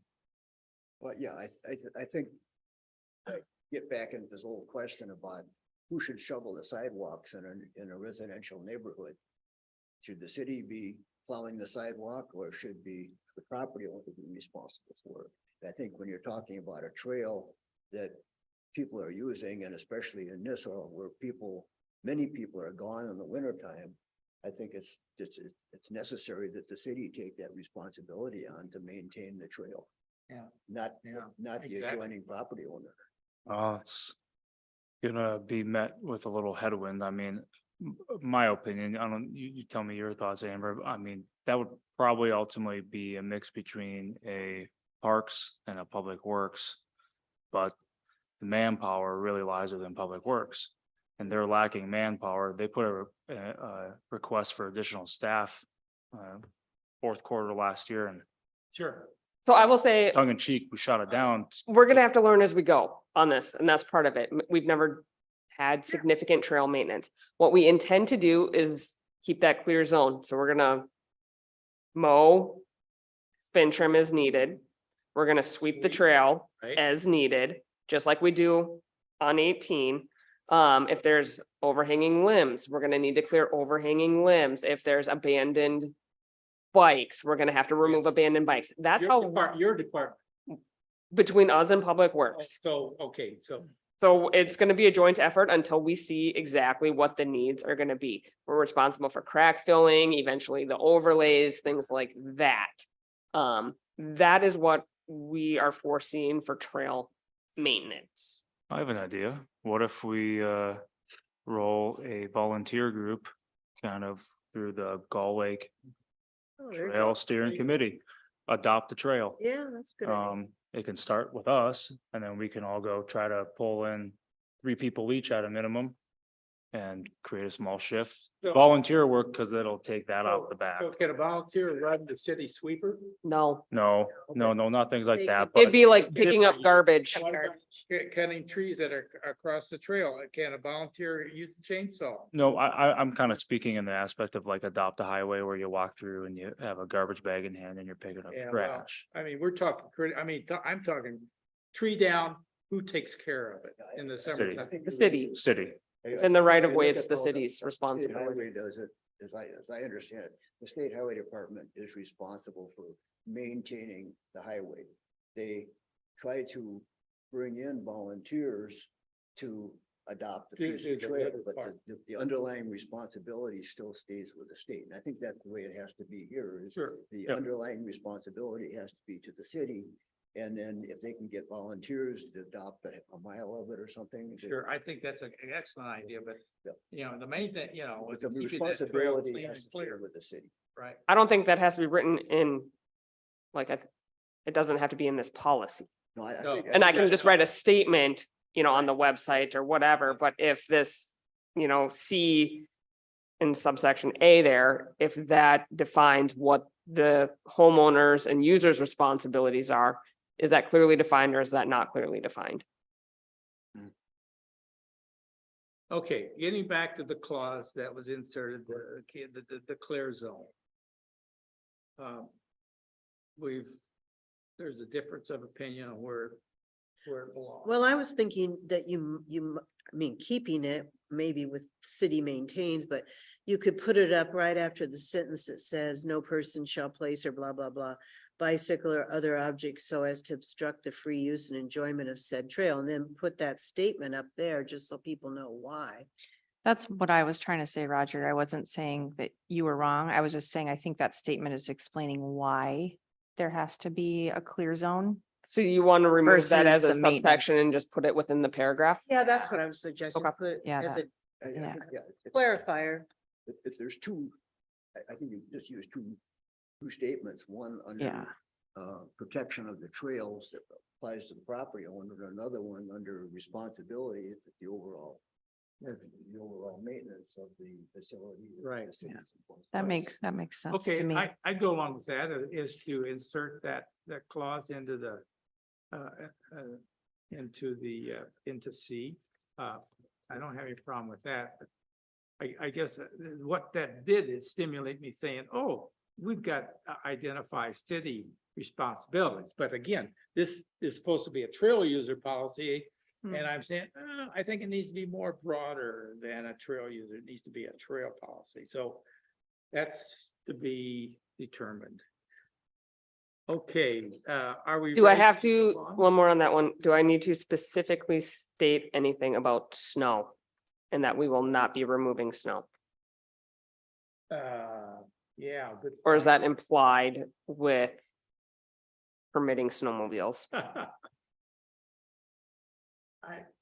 Well, yeah, I think get back into this whole question about who should shovel the sidewalks in a residential neighborhood. Should the city be plowing the sidewalk, or should be the property owner be responsible for it? I think when you're talking about a trail that people are using, and especially in Nisswa, where many people are gone in the wintertime, I think it's necessary that the city take that responsibility on to maintain the trail. Yeah. Not the exactly. adjoining property owner. It's gonna be met with a little headwind. I mean, my opinion, I don't, you tell me your thoughts, Amber. I mean, that would probably ultimately be a mix between a parks and a public works. But the manpower really lies within public works. And they're lacking manpower. They put a request for additional staff. Fourth quarter last year, and Sure. So I will say, tongue in cheek, we shot it down. we're gonna have to learn as we go on this, and that's part of it. We've never had significant trail maintenance. What we intend to do is keep that clear zone, so we're gonna mow, spin trim as needed. We're gonna sweep the trail Right. as needed, just like we do on 18. If there's overhanging limbs, we're gonna need to clear overhanging limbs. If there's abandoned bikes, we're gonna have to remove abandoned bikes. That's how, Your department. between us and Public Works. So, okay, so. So it's gonna be a joint effort until we see exactly what the needs are gonna be. We're responsible for crack filling, eventually the overlays, things like that. That is what we are foreseeing for trail maintenance. I have an idea. What if we roll a volunteer group kind of through the Gull Lake Oh, there you Trail go. Steering Committee? Adopt the trail. Yeah, that's a good. idea. It can start with us and then we can all go try to pull in 3 people each at a minimum. And create a small shift, So- volunteer work, because it'll take that out the back. So can a volunteer run the city sweeper? No, No, no, not things like They that, it'd but be like picking up garbage. What about cutting trees that are across the trail? Can a volunteer use a chainsaw? no, I'm kind of speaking in the aspect of like adopt a highway where you walk through and you have a garbage bag in hand and you're picking up Yeah, well, trash. I mean, we're talking, I'm talking tree down, who takes care of it in the summer? City. The city, City, it's in the right of If you way, look it's at the how city's state responsibility. highway does it, as I understand it, the state highway department is responsible for maintaining the highway. They try to bring in volunteers to adopt the piece Do of the trail, other but part. the underlying responsibility still stays with the state. And I think that's the way it has to be here is Sure. the Yep. underlying responsibility has to be to the city. And then if they can get volunteers to adopt a mile of it or something. Sure, I think that's an excellent idea, but, you know, the main thing, you know, is The keeping that trail responsibility clean has and to stay clear, with the city. right? I don't think that has to be written in, like, it doesn't have to be in this policy. No, I No. think. And I can that's just write a statement, on the website or whatever, but if this, C in subsection A there, if that defines what the homeowners and users' responsibilities are, is that clearly defined or is that not clearly defined? Okay, getting back to the clause that was inserted, the clear zone. There's a difference of opinion on where it belongs. Well, I was thinking that I mean, keeping it maybe with city maintains, but you could put it up right after the sentence that says no person shall place or blah, blah, blah, bicycle or other objects so as to obstruct the free use and enjoyment of said trail, and then put that statement up there just so people know why. That's what I was trying to say, Roger. I wasn't saying that you were wrong. I was just saying, I think that statement is explaining why there has to be a clear zone. So you want to remove that as Versus a the maintenance. subsection and just put it within the paragraph? Yeah, that's what I was suggesting, Okay. put Yeah, as that- a Yeah. It's- clarifier. If there's two, I think you just use two statements, one Yeah. under protection of the trails that applies to the property owner, and another one under responsibility, the overall maintenance of the facility. that the Right. city's That responsible. makes sense to Okay, me. I'd go along with that, is to insert that clause into into C. I don't have any problem with that, but I guess what that did is stimulate me saying, oh, we've got to identify city responsibilities. But again, this is supposed to be a trail user policy. And I'm saying, I think it needs to be more broader than a trail user. It needs to be a trail policy. So that's to be determined. Okay, are we? Do I ready have move to, on? one more on that one, do I need to specifically state anything about snow? And that we will not be removing snow? Yeah. good Or is point. that implied with permitting snowmobiles?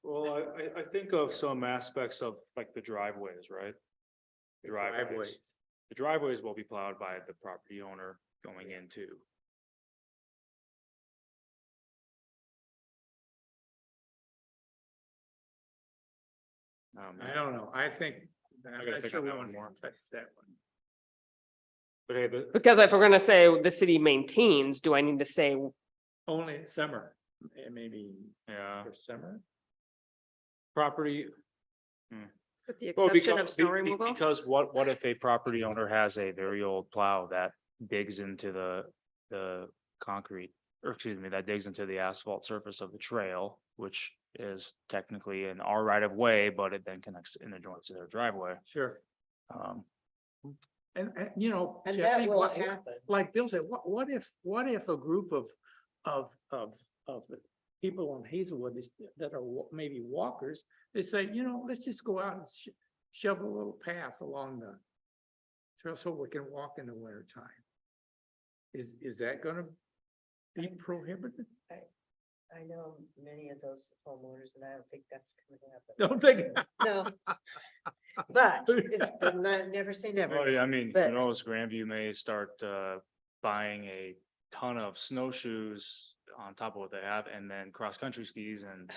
well, I think of some aspects of like the driveways, right? driveways. The driveways will be plowed by the property owner going into. I don't know, I think. I I'm gotta not think sure on we that want one to more. touch that one. But hey, the, Because if we're gonna say the city maintains, do I need to say, Only in summer, maybe yeah, for summer. property. With the Well, exception of because, snow removal? because what if a property owner has a very old plow that digs into the concrete, or excuse me, that digs into the asphalt surface of the trail, which is technically in our right of way, but it then connects in the joints to their driveway. Sure. Um, And you know, And Jesse, that will what, happen. like Bill said, what if a group of the people on Hazelwood that are maybe walkers, they say, you know, let's just go out and shovel a little path along the trail so we can walk in the winter time. Is that gonna be prohibited? I know many of those homeowners and I don't think that's gonna happen. Don't think. No. But it's never say well, never. yeah, I mean, who But- knows, Grandview may start buying a ton of snowshoes on top of what they have, and then cross-country skis, and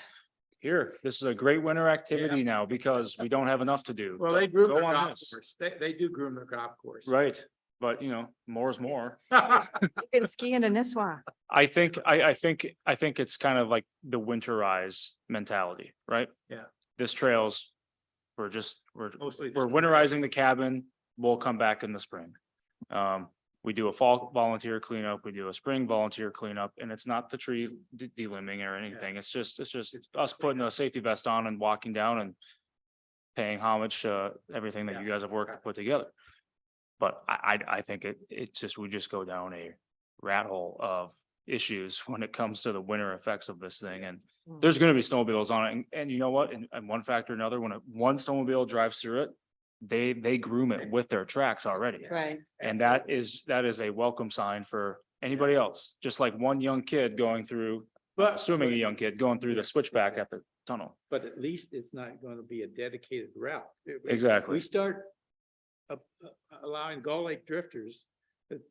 here, this is a great winter activity now, because we don't have enough to do. Well, they groom Go their on golf this. course. They do groom their golf course. Right, but you know, more is more. You can ski into Nisswa. I think it's kind of like the winterize mentality, right? Yeah. This trails, Mostly. we're winterizing the cabin, we'll come back in the spring. We do a fall volunteer cleanup, we do a spring volunteer cleanup, and it's not the tree delimbing or anything, it's just us putting a safety vest on and walking down and paying homage to everything that you guys have worked to put together. But I think we just go down a rat hole of issues when it comes to the winter effects of this thing, and there's gonna be snowmobiles on it, and you know what, and one factor or another, when one snowmobile drives through it, they groom it with their tracks already. Right. And that is a welcome sign for anybody else, just like one young kid going through, assuming a young kid going through the switchback at the tunnel. But at least it's not gonna be a dedicated route. Exactly. We start allowing Gull Lake drifters that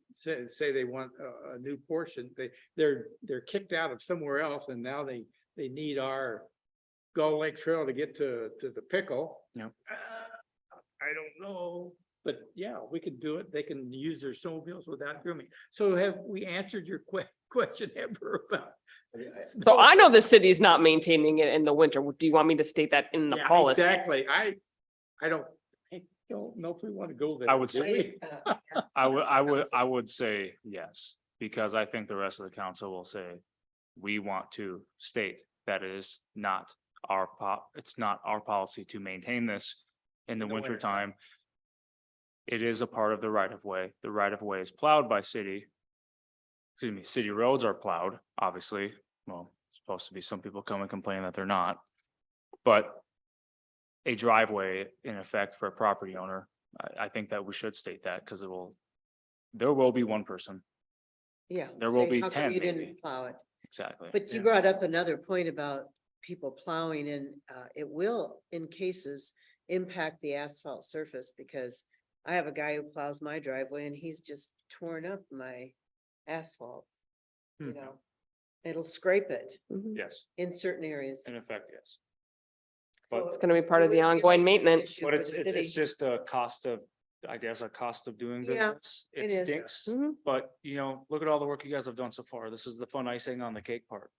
say they want a new portion, they're kicked out of somewhere else, and now they need our Gull Lake Trail to get to the pickle. Yep. I don't know, but yeah, we could do it. They can use their snowmobiles without grooming. So have we answered your question, Amber, about? so I know the city's not maintaining it in the winter. Do you want me to state that in the Yeah, policy? exactly. I don't know if we want to go there. I would do say- we? I would say yes, because I think the rest of the council will say, we want to state that it is not it's not our policy to maintain this in the winter time. It is a part of the right of way. The right of way is plowed by city. Excuse me, city roads are plowed, obviously. Well, it's supposed to be some people come and complain that they're not. But a driveway in effect for a property owner, I think that we should state that, because there will be one person. Yeah. There will say, be how come 10 You maybe. didn't plow it. Exactly. But you Yeah. brought up another point about people plowing and it will, in cases, impact the asphalt surface because I have a guy who plows my driveway and he's just torn up my asphalt. You Hmm. know, it'll scrape it Mhm. Yes, in certain areas. in effect, yes. So It's gonna be part it of the would be a ongoing maintenance maintenance. issue But for it's the city. just a cost of, I guess, a cost of doing Yeah, business. it It is. stinks, Mhm. but you know, look at all the work you guys have done so far. This is the fun icing on the cake part.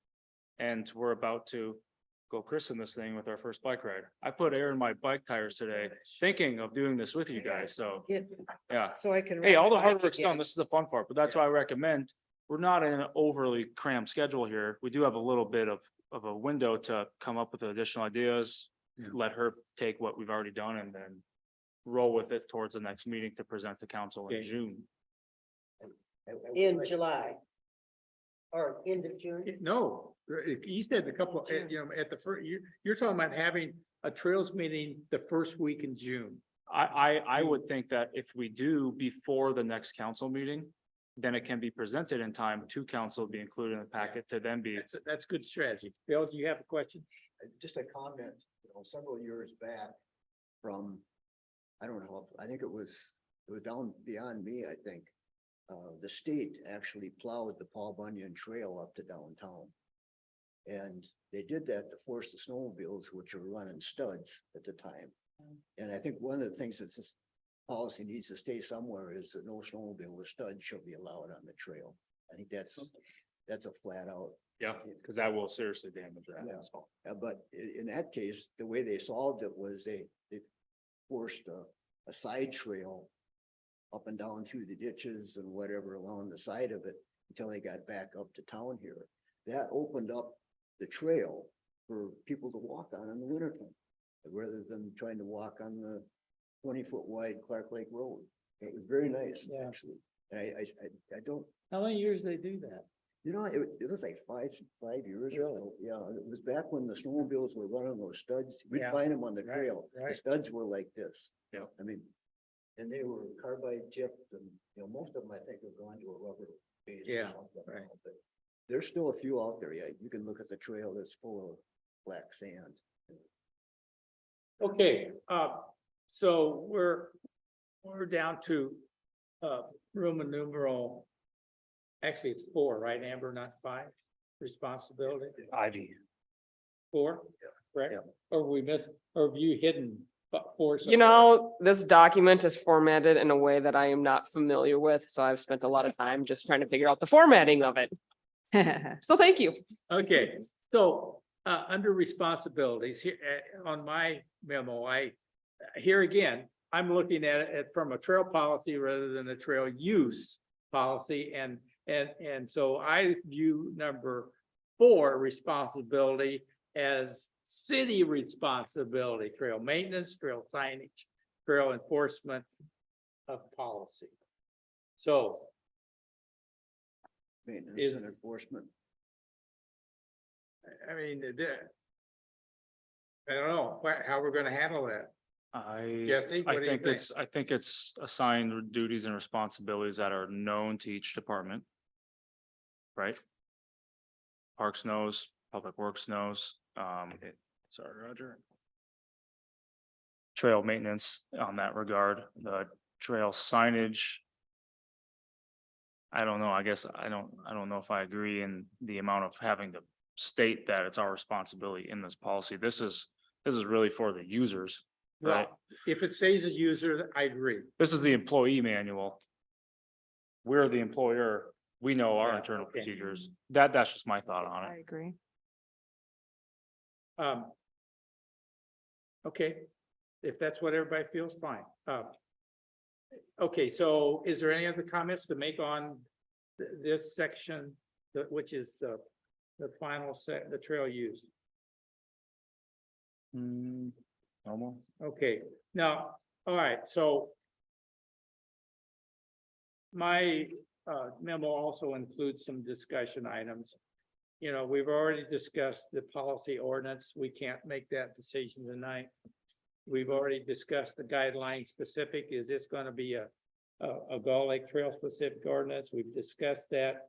And we're about to go christen this thing with our first bike ride. I put air in my bike tires today, thinking of doing this with you guys, so, Get- yeah. So I can. Hey, ride all the my hard bike work's done. again. This is the fun part, but that's why I recommend, we're not in an overly cramped schedule here. We do have a little bit of a window to come up with additional ideas. Yeah. Let her take what we've already done and then roll with it towards the next meeting to present to council in Okay. June. In July. Or end of June. No, you said a couple, June. you know, at the first, you're talking about having a trails meeting the first week in June. I would think that if we do before the next council meeting, then it can be presented in time to council, be included in the packet to then be. That's good strategy. Bill, do you have a question? Just a comment, several years back from, I don't know, I think it was down beyond me, I think. The state actually plowed the Paul Bunyan Trail up to downtown. And they did that to force the snowmobiles, which were running studs at the time. And I think one of the things that this policy needs to stay somewhere is that no snowmobile with studs shall be allowed on the trail. I think that's a flat out. Yeah, because that will seriously damage that Yeah. asphalt. But in that case, the way they solved it was they forced a side trail up and down through the ditches and whatever along the side of it until they got back up to town here. That opened up the trail for people to walk on in the wintertime, rather than trying to walk on the 20-foot wide Clark Lake Road. It was very nice, Yeah. actually. And I don't, How many years they do that? it was like five years ago. Yeah, it was back when the snowmobiles were running those studs. We'd Yeah, find them on the right, trail. The right. studs were like this. Yeah. I mean, and they were carbide tipped and, most of them I think have gone to a rubber base. or Yeah, something right. now, but there's still a few out there. Yeah, you can look at the trail that's full of black sand. Okay, so we're down to, Roman numeral. Actually, it's 4, right, Amber, not 5, responsibility, Ivy. 4, right? Yeah. Or we missed, or have you hidden 4? You know, this document is formatted in a way that I am not familiar with, so I've spent a lot of time just trying to figure out the formatting of it. So thank you. Okay, so, under responsibilities here, on my memo, here again, I'm looking at it from a trail policy rather than a trail use policy, and so I view number 4, responsibility, as city responsibility, trail maintenance, trail signage, trail enforcement of policy. So, Maintenance and Is- enforcement. I mean, I don't know, how we're gonna handle that. Jesse, what do you think? I think it's assigned duties and responsibilities that are known to each department. Right? Parks knows, Public Works knows, sorry, Roger. Trail maintenance on that regard, the trail signage. I don't know, I guess I don't know if I agree in the amount of having to state that it's our responsibility in this policy. This is really for the users, right? Well, if it says a user, I agree. This is the employee manual. We're the employer. We know our Yeah, internal okay. procedures. That's just my thought on I it. agree. Okay, if that's what everybody feels, fine. Okay, so is there any other comments to make on this section, which is the final set, the trail use? Normal. Okay, now, all right, so my memo also includes some discussion items. You know, we've already discussed the policy ordinance. We can't make that decision tonight. We've already discussed the guideline specific. Is this going to be a Gull Lake Trail specific ordinance? We've discussed that.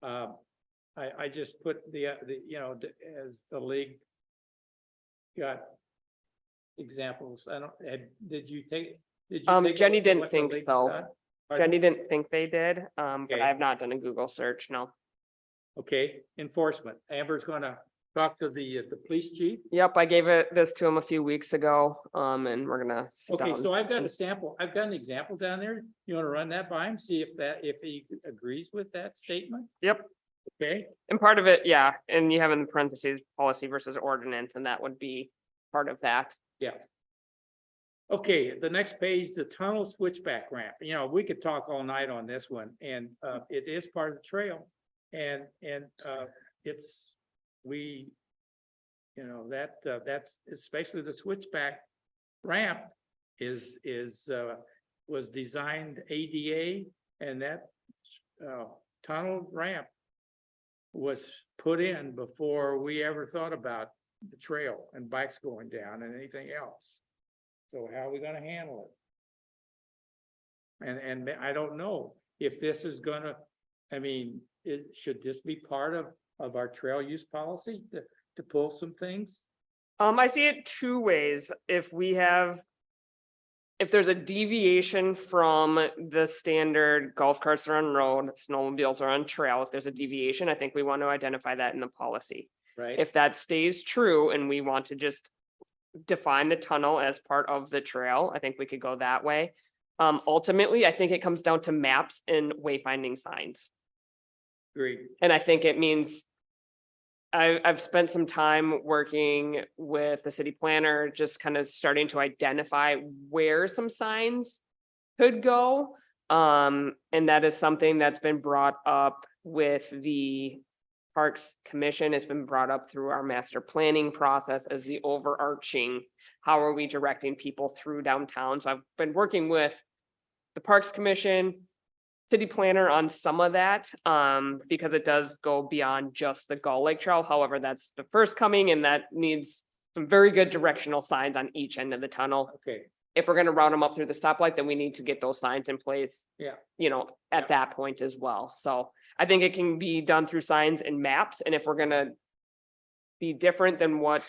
I just put as the league got examples. I don't, did you take? Did you take a Jenny look at didn't what the think league's so. done? Pardon? Jenny didn't think they did, but Okay. I have not done a Google search, no. Okay, enforcement. Amber's gonna talk to the police chief. Yep, I gave this to him a few weeks ago, and we're gonna sit Okay, down. so I've got a sample, I've got an example down there. You wanna run that by him, see if he agrees with that statement? Yep, Okay, and part of it, yeah, and you have in parentheses, policy versus ordinance, and that would be part of that. yeah. Okay, the next page, the tunnel switchback ramp. You know, we could talk all night on this one, and it is part of the trail. And it's, that's especially the switchback ramp was designed ADA, and that tunnel ramp was put in before we ever thought about the trail and bikes going down and anything else. So how are we gonna handle it? And I don't know if this is gonna, I mean, should this be part of our trail use policy to pull some things? I see it two ways. If we have if there's a deviation from the standard golf carts are on road, snowmobiles are on trail, if there's a deviation, I think we want to identify that in the policy. Right? If that stays true and we want to just define the tunnel as part of the trail, I think we could go that way. Ultimately, I think it comes down to maps and wayfinding signs. Agreed. And I think it means I've spent some time working with the city planner, just kind of starting to identify where some signs could go. And that is something that's been brought up with the Parks Commission. It's been brought up through our master planning process as the overarching, how are we directing people through downtown? So I've been working with the Parks Commission, city planner on some of that, because it does go beyond just the Gull Lake Trail. However, that's the first coming and that needs some very good directional signs on each end of the tunnel. Okay, If we're gonna route them up through the stoplight, then we need to get those signs in place, yeah, you know, at that point as well. So I think it can be done through signs and maps. And if we're gonna be different than what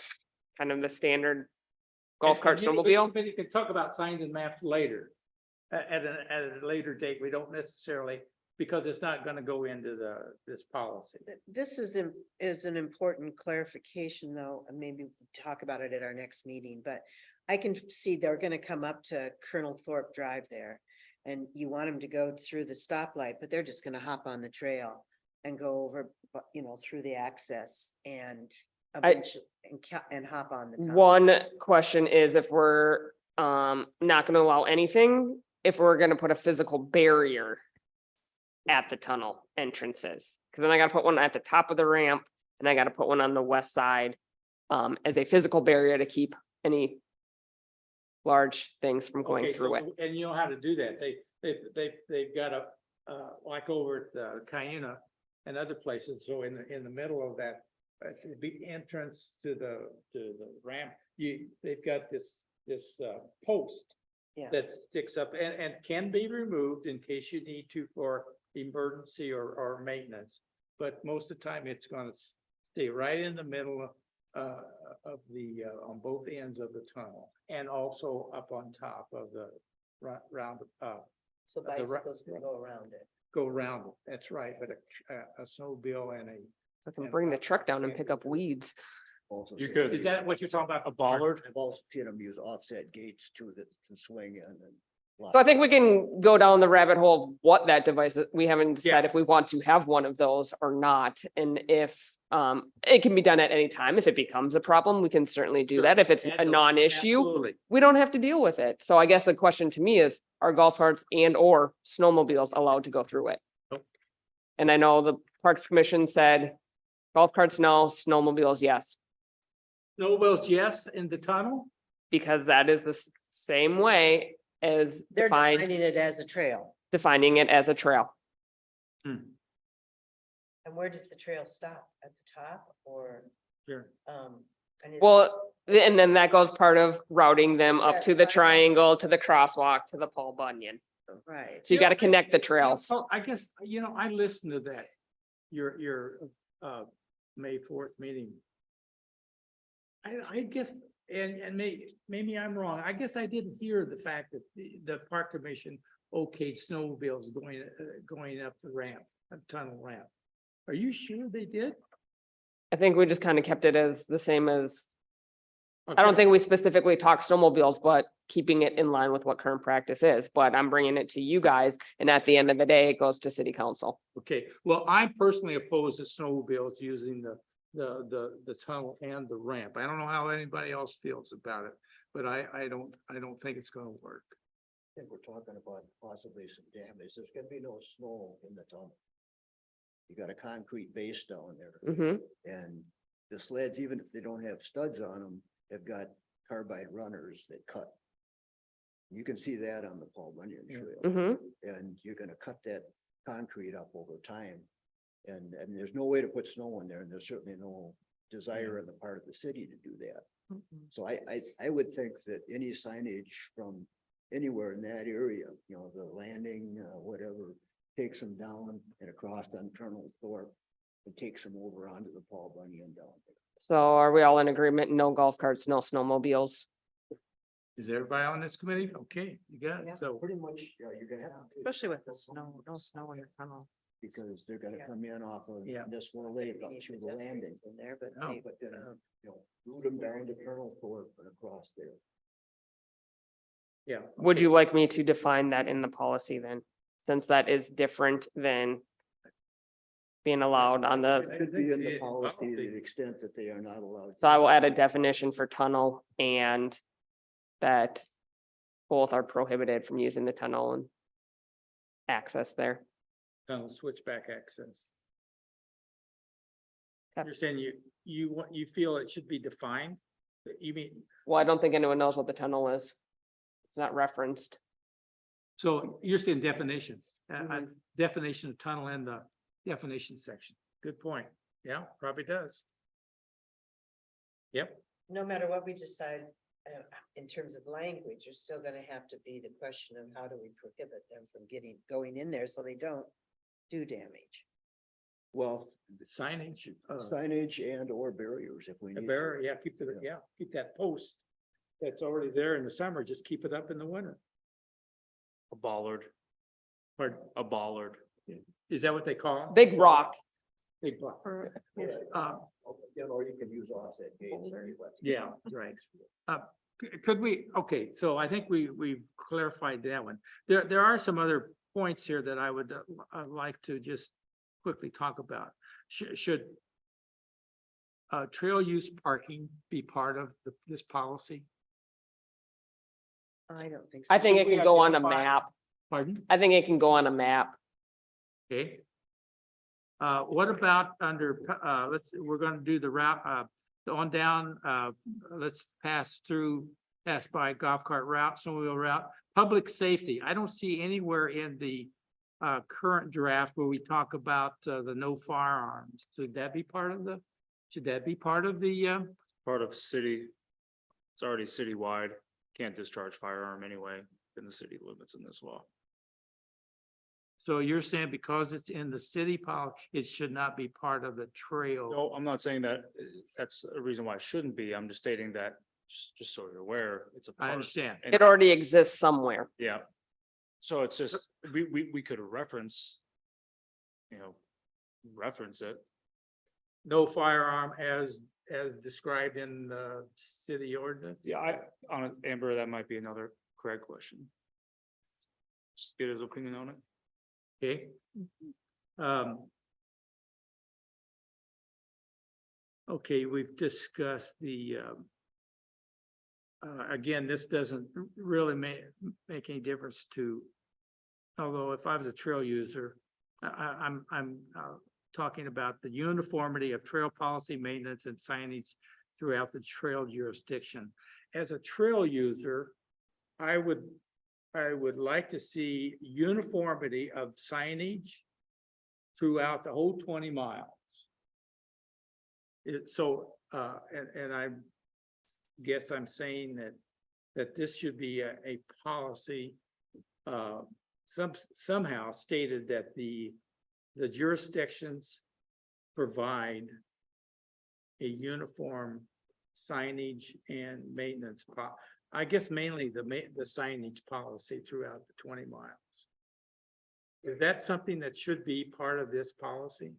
kind of the standard golf cart snowmobile, But you can talk about signs and maps later. At a later date, we don't necessarily, because it's not gonna go into this policy. This is an important clarification though, and maybe we'll talk about it at our next meeting, but I can see they're gonna come up to Colonel Thorpe Drive there. And you want them to go through the stoplight, but they're just gonna hop on the trail and go over, through the access and eventually, and hop on the tunnel. one question is if we're not gonna allow anything, if we're gonna put a physical barrier at the tunnel entrances, because then I gotta put one at the top of the ramp and I gotta put one on the west side as a physical barrier to keep any large things from going Okay, through it. And you know how to do that. They've got a, like over at Cayena and other places. So in the middle of that, the entrance to the ramp, they've got this post Yeah. that sticks up and can be removed in case you need to for emergency or maintenance. But most of the time, it's gonna stay right in the middle of the, on both ends of the tunnel and also up on top of the round, So the ra- bicycles can go around it. go around it. That's right, but a snowmobile and So I can bring the truck down and pick up weeds. Also You say- could- is that what you're talking about? A bollard? I've also seen them use offset gates too that can swing in and. lock. So I think we can go down the rabbit hole of what that device is. We haven't decided if we want to have one of those or not. And if it can be done at any time. If it becomes a problem, we can certainly do Sure. that. If it's a Absolutely. non-issue, Absolutely. we don't have to deal with it. So I guess the question to me is, are golf carts and or snowmobiles allowed to go through it? Nope. And I know the Parks Commission said golf carts, no, snowmobiles, yes, Snowmobiles, yes, in the tunnel? because that is the same way as They're defining it as a trail. defining it as a trail. And where does the trail stop? At the top or, Sure. and is- Well, and then that goes part of routing them Is up that to the sidewalk? triangle, to the crosswalk, to the Paul Bunyan. Right. So you gotta connect the trails. So I guess, I listened to that, your May 4th meeting. I guess, and maybe I'm wrong. I guess I didn't hear the fact that the Park Commission okayed snowmobiles going up the ramp, tunnel ramp. Are you sure they did? I think we just kind of kept it as the same as, I don't think we specifically talked snowmobiles, but keeping it in line with what current practice is, but I'm bringing it to you guys. And at the end of the day, it goes to city council. Okay, well, I personally oppose the snowmobiles using the tunnel and the ramp. I don't know how anybody else feels about it, but I don't think it's gonna work. I think we're talking about possibly some damage. There's gonna be no snow in the tunnel. You got a concrete base down there. Mhm. And the sleds, even if they don't have studs on them, have got carbide runners that cut. You can see that on the Paul Bunyan Trail. Mhm. And you're gonna cut that concrete up over time. And there's no way to put snow in there, and there's certainly no desire on the part of the city to do that. So I would think that any signage from anywhere in that area, the landing, whatever, takes them down and across on Colonel Thorpe and takes them over onto the Paul Bunyan down there. So are we all in agreement? No golf carts, no snowmobiles? Is everybody on this committee? Okay, you got Yeah. it. So, Pretty much, yeah, you're gonna have to. Especially with the snow, no snow in the tunnel. Because they're gonna come in off of Yeah. Nisswa Lake up through the landing. In there, but Oh. they- But then, root them down to Colonel Ford and across there. yeah. Would you like me to define that in the policy then? Since that is different than being allowed on It the, should be in Yeah, the policy to policy. the extent that they are not allowed. so I will add a definition for tunnel and that both are prohibited from using the tunnel and access there. Tunnel switchback access. Okay. You're saying you feel it should be defined? You mean, Well, I don't think anyone knows what the tunnel is. It's not referenced. so you're saying definition, a definition of tunnel in the definition section. Good point. Yeah, probably does. Yep, No matter what we decide, in terms of language, there's still gonna have to be the question of how do we prohibit them from going in there so they don't do damage. Well, signage, signage and or barriers if we the need. barrier, yeah, keep that post that's already there in the summer, just keep it up in the winter. A bollard, Pardon? a bollard. Is that what they call it? Big rock. Big block. Or you can use offset gates. Yeah, right. Could we, okay, so I think we've clarified that one. There are some other points here that I would like to just quickly talk about. Should trail use parking be part of this policy? I don't think so. I think Should it we can go on a identify- map. Pardon? I think it can go on a map. Okay. What about under, we're gonna do the route, on down, let's pass by golf cart route, snowmobile route, public safety. I don't see anywhere in the current draft where we talk about the no firearms. Should that be part of the, Part of city, it's already citywide, can't discharge firearm anyway in the city limits in this law. so you're saying because it's in the city policy, it should not be part of the trail? No, I'm not saying that that's a reason why it shouldn't be. I'm just stating that, just so you're aware, it's a. I part. understand. And- It already exists somewhere. Yeah. So it's just, we could reference, reference it. No firearm as described in the city ordinance? Yeah, Amber, that might be another Craig question. Just get his opinion on it. Okay. Okay, we've discussed the, again, this doesn't really make any difference to, although if I was a trail user, I'm talking about the uniformity of trail policy, maintenance and signage throughout the trail jurisdiction. As a trail user, I would like to see uniformity of signage throughout the whole 20 miles. And I guess I'm saying that this should be a policy, somehow stated that the jurisdictions provide a uniform signage and maintenance I guess mainly the signage policy throughout the 20 miles. Is that something that should be part of this policy?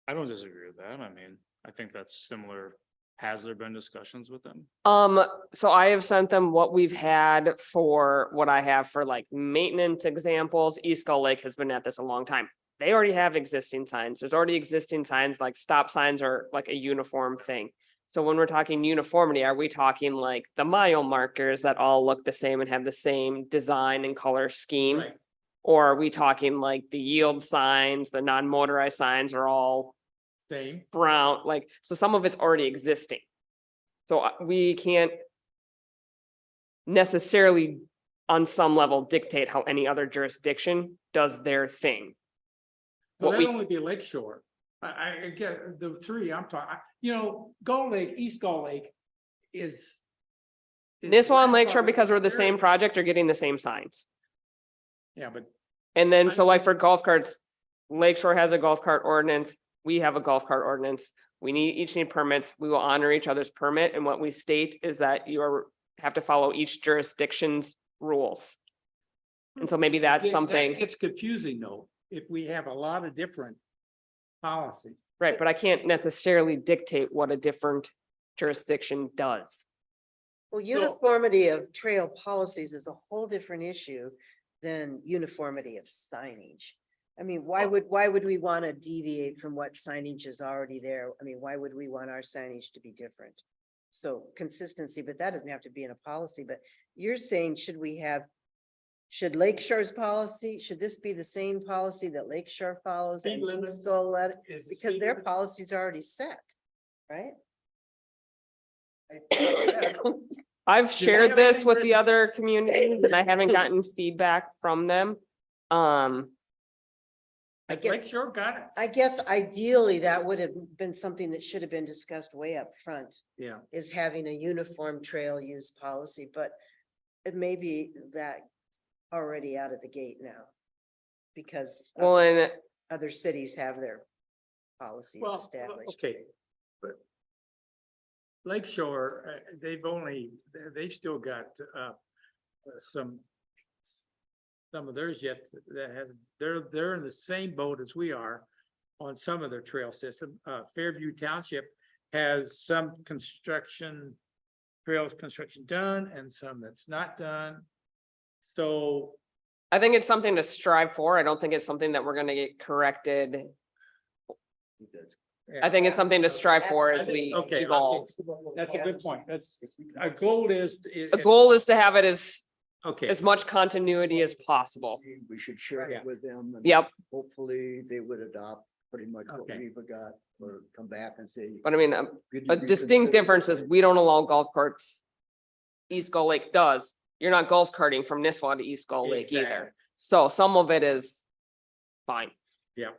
I don't disagree with that. I mean, I think that's similar. Has there been discussions with them? So I have sent them what we've had for what I have for like maintenance examples. East Gull Lake has been at this a long time. They already have existing signs. There's already existing signs, like stop signs are like a uniform thing. So when we're talking uniformity, are we talking like the mile markers that all look the same and have the same design and color scheme? Right. Or are we talking like the yield signs, the non-motorized signs are all Same. brown, like, so some of it's already existing. So we can't necessarily on some level dictate how any other jurisdiction does their thing. Well, What that'd we, only be Lakeshore. I get the three I'm talking, Gull Lake, East Gull Lake is. Nisswa and Lakeshore, because we're the same project, are getting the same signs. Yeah, but And then, so like for golf carts, Lakeshore has a golf cart ordinance, we have a golf cart ordinance. We each need permits. We will honor each other's permit. And what we state is that have to follow each jurisdiction's rules. And so maybe that's That something, gets confusing though, if we have a lot of different policies. right? But I can't necessarily dictate what a different jurisdiction does. Well, uniformity of trail policies is a whole different issue than uniformity of signage. I mean, why would we want to deviate from what signage is already there? I mean, why would we want our signage to be different? So consistency, but that doesn't have to be in a policy, but you're saying, should Lake Shore's policy, should this be the same policy that Lake Shore follows? Speed and limits Eagle let- Is the Because speed their limit- policies are already set, right? I've Do they shared have this anything with the written? other communities and I haven't gotten feedback from them. I Has Lake guess- Shore got it? I guess ideally that would have been something that should have been discussed way up front, Yeah. is having a uniform trail use policy, but it may be that already out of the gate now. Because Well, and other cities have their policies Well, established. okay, but Lake Shore, they've still got, some of theirs yet that has, they're in the same boat as we are on some of their trail system. Fairview Township has some trails construction done and some that's not done. So, I think it's something to strive for. I don't think it's something that we're gonna get corrected. I think it's something to strive for as we okay, evolve. that's a good point. That's, a goal is. The goal is to have it Okay. as much continuity as possible. We should share Yeah. it with them. and Yep, Hopefully they would adopt pretty much what Okay. we've got or come back and say. but I mean, "Good a to distinct reconsider." difference is we don't allow golf carts. East Gull Lake does. You're not golf carting from Nisswa to East Gull Lake either. Exactly. So some of it is fine. Yeah,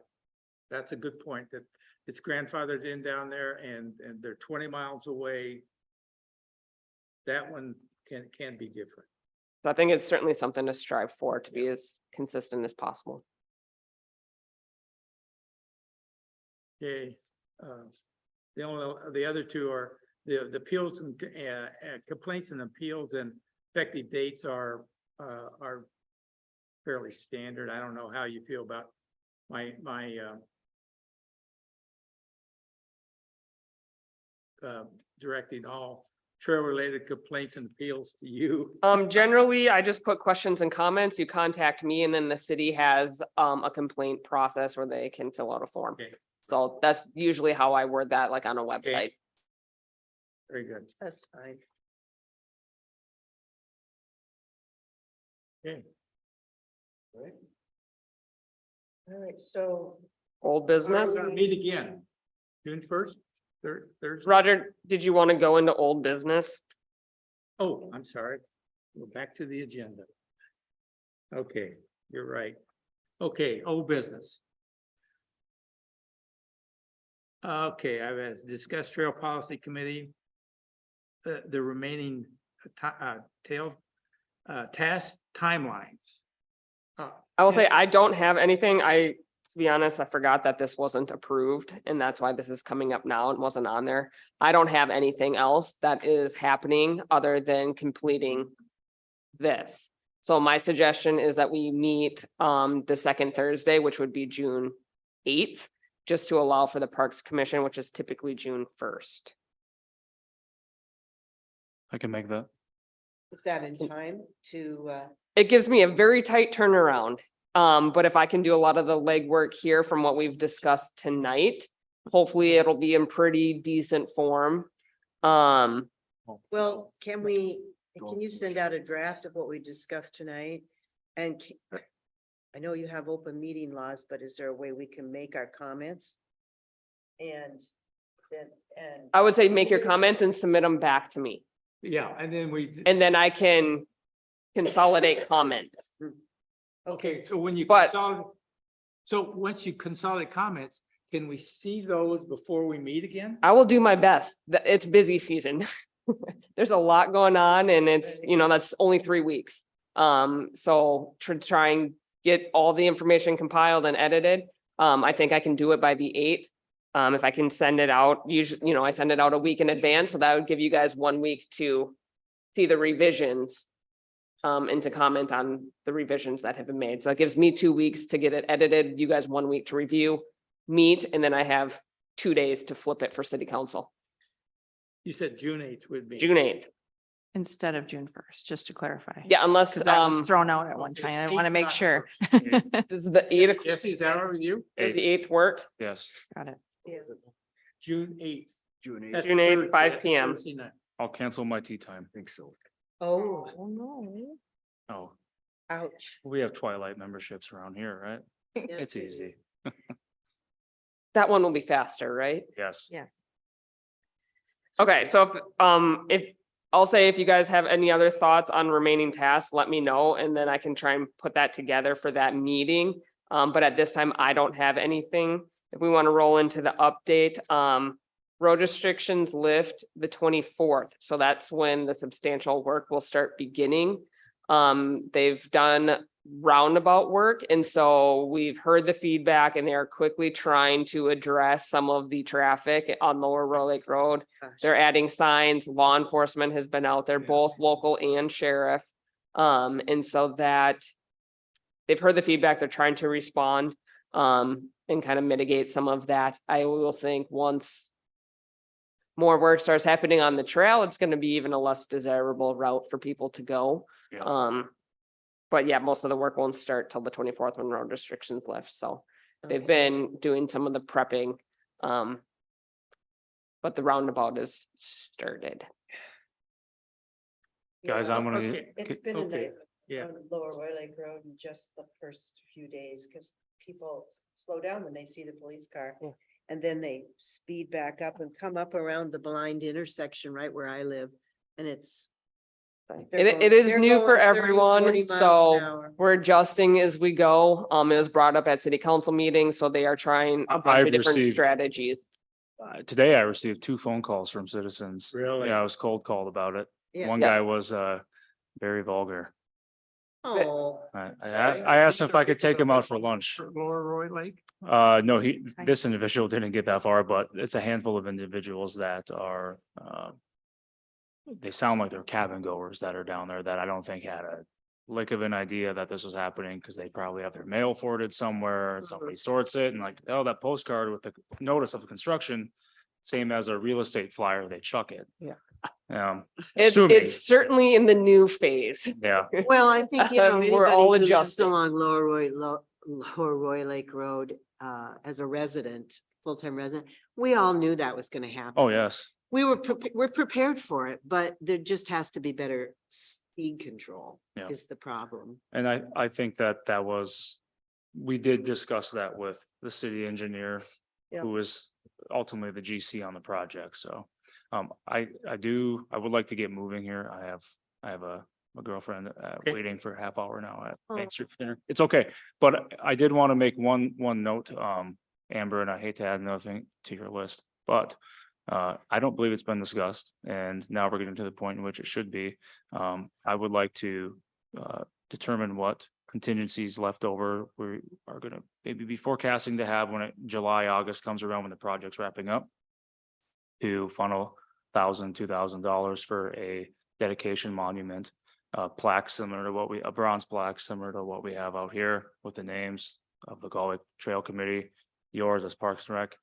that's a good point, that it's grandfathered in down there and they're 20 miles away. That one can be different. So I think it's certainly something to strive for, to be as consistent as possible. Okay, the other two are the appeals and complaints and appeals and effective dates are fairly standard. I don't know how you feel about my directing all trail-related complaints and appeals to you. Generally, I just put questions and comments. You contact me and then the city has a complaint process where they can fill out a form. Okay. So that's usually how I word that, like on a website. Very good. That's fine. Okay. All right, so Old We're business. gonna meet again, June 1st, Thursday. Roger, did you want to go into old business? Oh, I'm sorry. We're back to the agenda. Okay, you're right. Okay, old business. Okay, I've discussed trail policy committee. The remaining task timelines. I will say I don't have anything. To be honest, I forgot that this wasn't approved and that's why this is coming up now and wasn't on there. I don't have anything else that is happening other than completing this. So my suggestion is that we meet the second Thursday, which would be June 8th, just to allow for the Parks Commission, which is typically June 1st. I can make that. is that in time to, It gives me a very tight turnaround. But if I can do a lot of the legwork here from what we've discussed tonight, hopefully it'll be in pretty decent form. well, can you send out a draft of what we discussed tonight? And I know you have open meeting laws, but is there a way we can make our comments? And I would say make your comments and submit them back to me, Yeah, and then we. and then I can consolidate comments. Okay, so when you But- so once you consolidate comments, can we see those before we meet again? I will do my best. It's busy season. There's a lot going on and it's, that's only 3 weeks. So to try and get all the information compiled and edited, I think I can do it by the 8th. If I can send it out, usually, I send it out a week in advance, so that would give you guys 1 week to see the revisions. And to comment on the revisions that have been made. So that gives me 2 weeks to get it edited, you guys 1 week to review, meet, and then I have 2 days to flip it for city council, You said June 8th would be. June 8th. Instead of June first, just to clarify. Yeah, unless, Because that was thrown out at one it's time. I eight, want to make not sure. this is the 8 o'clock, Jesse, is that all right with you? does the 8th work? Yes, Got it. June 8th. June eighth, That's June 8th, Thursday, 5 that's PM. Thursday night. I'll cancel my tea time. I think so. Oh, Oh, no. Oh, ouch. we have Twilight memberships around here, right? Yes, It's we do. easy. That one will be faster, right? Yes. Yes. Okay, so if, I'll say if you guys have any other thoughts on remaining tasks, let me know, and then I can try and put that together for that meeting. But at this time, I don't have anything. If we want to roll into the update, road restrictions lift the 24th, so that's when the substantial work will start beginning. They've done roundabout work, and so we've heard the feedback, and they are quickly trying to address some of the traffic on Lower Royal Lake Road. Gosh. They're adding signs, law enforcement has been out there, Yeah. both local and sheriff. And so that they've heard the feedback, they're trying to respond, and kind of mitigate some of that. I will think once more work starts happening on the trail, it's gonna be even a less desirable route for people to go. Yeah. But yeah, most of the work won't start till the 24th when road restrictions lift, so they've Okay. been doing some of the prepping. But the roundabout is started. Guys, Yeah, I'm gonna. Okay. It's been a Okay. night Yeah. on Lower Roy Lake Road in just the first few days, because people slow down when they see the police car. Yeah. And then they speed back up and come up around the blind intersection right where I live, and it's. It is they're new for going 30, 40 everyone, miles an so hour. we're adjusting as we go. It was brought up at city council meetings, so they are trying a bunch I've of different received- strategies. Today I received 2 phone calls from citizens. Really? Yeah, I was cold called about it. Yeah. One Yeah. guy was very vulgar. Oh, I asked him if I could take him out for lunch. Lower Roy Lake? No, this individual didn't get that far, but it's a handful of individuals that are, they sound like they're cabin goers that are down there that I don't think had a lick of an idea that this was happening, because they probably have their mail forwarded somewhere and somebody sorts it and like, oh, that postcard with the notice of construction, same as a real estate flyer, they chuck it. Yeah. Assuming. It's certainly in the new phase. Yeah, well, I think, We're anybody all who lives adjusting. along Lower Roy Lake Road, as a resident, full-time resident, we all knew that was gonna happen. oh, yes. We're prepared for it, but there just has to be better speed control Yeah. is the problem. And I think that was, we did discuss that with the city engineer, Yeah. who is ultimately the GC on the project, so. I would like to get moving here. I have a girlfriend waiting for a half hour now at Oh. Main Street for dinner. It's okay, but I did want to make one note, Amber, and I hate to add another thing to your list, but. I don't believe it's been discussed, and now we're getting to the point in which it should be. I would like to determine what contingencies left over we are gonna maybe be forecasting to have when July, August comes around, when the project's wrapping up. To funnel $1,000-$2,000 for a dedication monument, plaque similar to a bronze plaque similar to what we have out here with the names of the Gully Trail Committee, yours as Parks and Rec.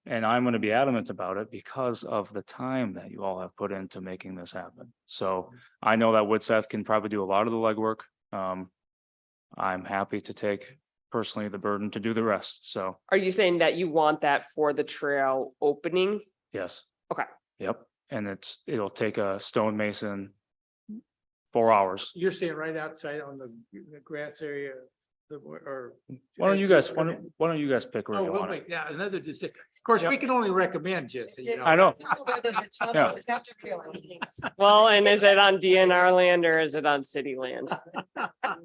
And I'm gonna be adamant about it because of the time that you all have put into making this happen. So I know that Woodseth can probably do a lot of the legwork. I'm happy to take personally the burden to do the rest, so Are you saying that you want that for the trail opening? yes. Okay. Yep, and it'll take a stonemason 4 hours. You're saying right outside on the grass area, or. Why don't you guys pick where Oh, you we'll want it? make, yeah, another decision. Of course, we can only recommend, Jesse. you know. I know. Yeah. Well, and is it on DNR land or is it on city land?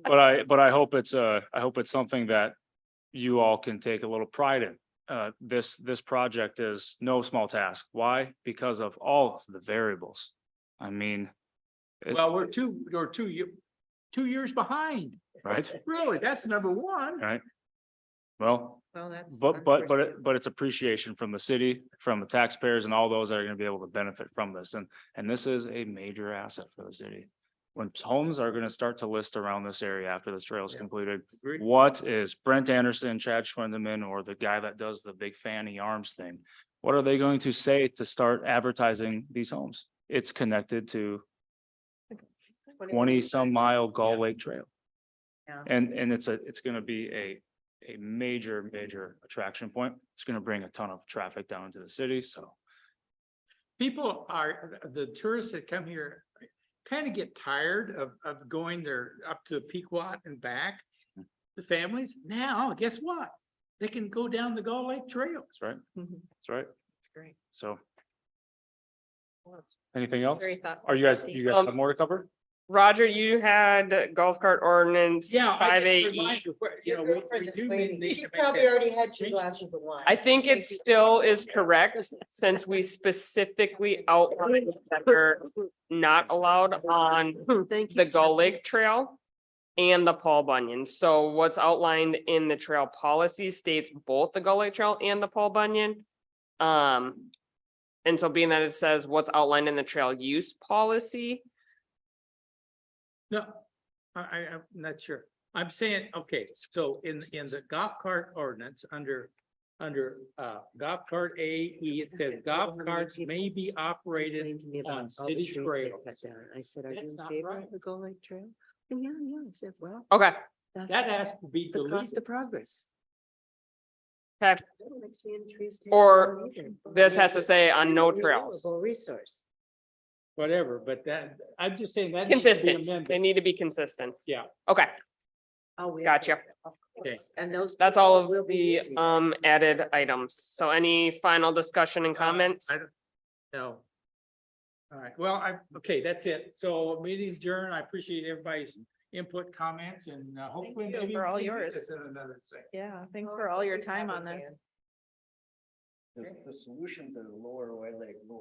But I hope it's something that you all can take a little pride in. This project is no small task. Why? Because of all of the variables. I mean. Well, we're 2 years behind. Right, Really, that's number one. right. Well, Well, that's. but it's appreciation from the city, from the taxpayers and all those that are gonna be able to benefit from this. And this is a major asset for the city. When homes are gonna start to list around this area after this trail is Yeah. completed, Agreed. what is Brent Anderson, Chad Schwindeman, or the guy that does the big Fanny Arms thing? What are they going to say to start advertising these homes? It's connected to 20-some mile Gull Yeah. Lake Trail. Yeah. And it's gonna be a major attraction point. It's gonna bring a ton of traffic down into the city, so. People are, the tourists that come here kind of get tired of going there up to Pequot and back. The families, now, guess what? They can go down the Gull Lake Trail. That's right, that's right. That's great. So. Anything else? Very thoughtful. Are you guys, Jesse. you guys have more to cover? Roger, you had golf cart ordinance Yeah. five I eight just E. remind you, you know, we do need to She make probably that already had 2 change. glasses of wine. I think it still is correct, since we specifically outlined that they're not allowed on Thank you. the Gull Jesse. Lake Trail and the Paul Bunyan. So what's outlined in the trail policy states both the Gull Lake Trail and the Paul Bunyan. And so being that it says what's outlined in the trail use policy, No, I'm not sure. I'm saying, okay, so in the golf cart ordinance, under golf cart AE, it says golf carts may be operated Complained to me about on all the city trees they trails. cut down. I said, are you That's in not favor right. of the Gull Lake Trail? "Oh, yeah, yeah. I said, well, okay, That that's has to be the cost deleted. of progress. okay. I don't like seeing trees taken Or down either. This has to say on no trails. Renewable resource. Whatever, but that, I'm just saying that. needs to be Consistent, they amended. need to be consistent. Yeah. Okay, Oh, we Gotcha. have to- of course. And those. that's all people will of be the using it. added items. So any final discussion and comments? I don't- No. All right, well, okay, that's it. So meeting adjourned. I appreciate everybody's input, comments, and hopefully you maybe. for all we can get yours. this in another thing. Yeah, thanks Oh, for all your we time have on a this. van. The solution to the lower White Lake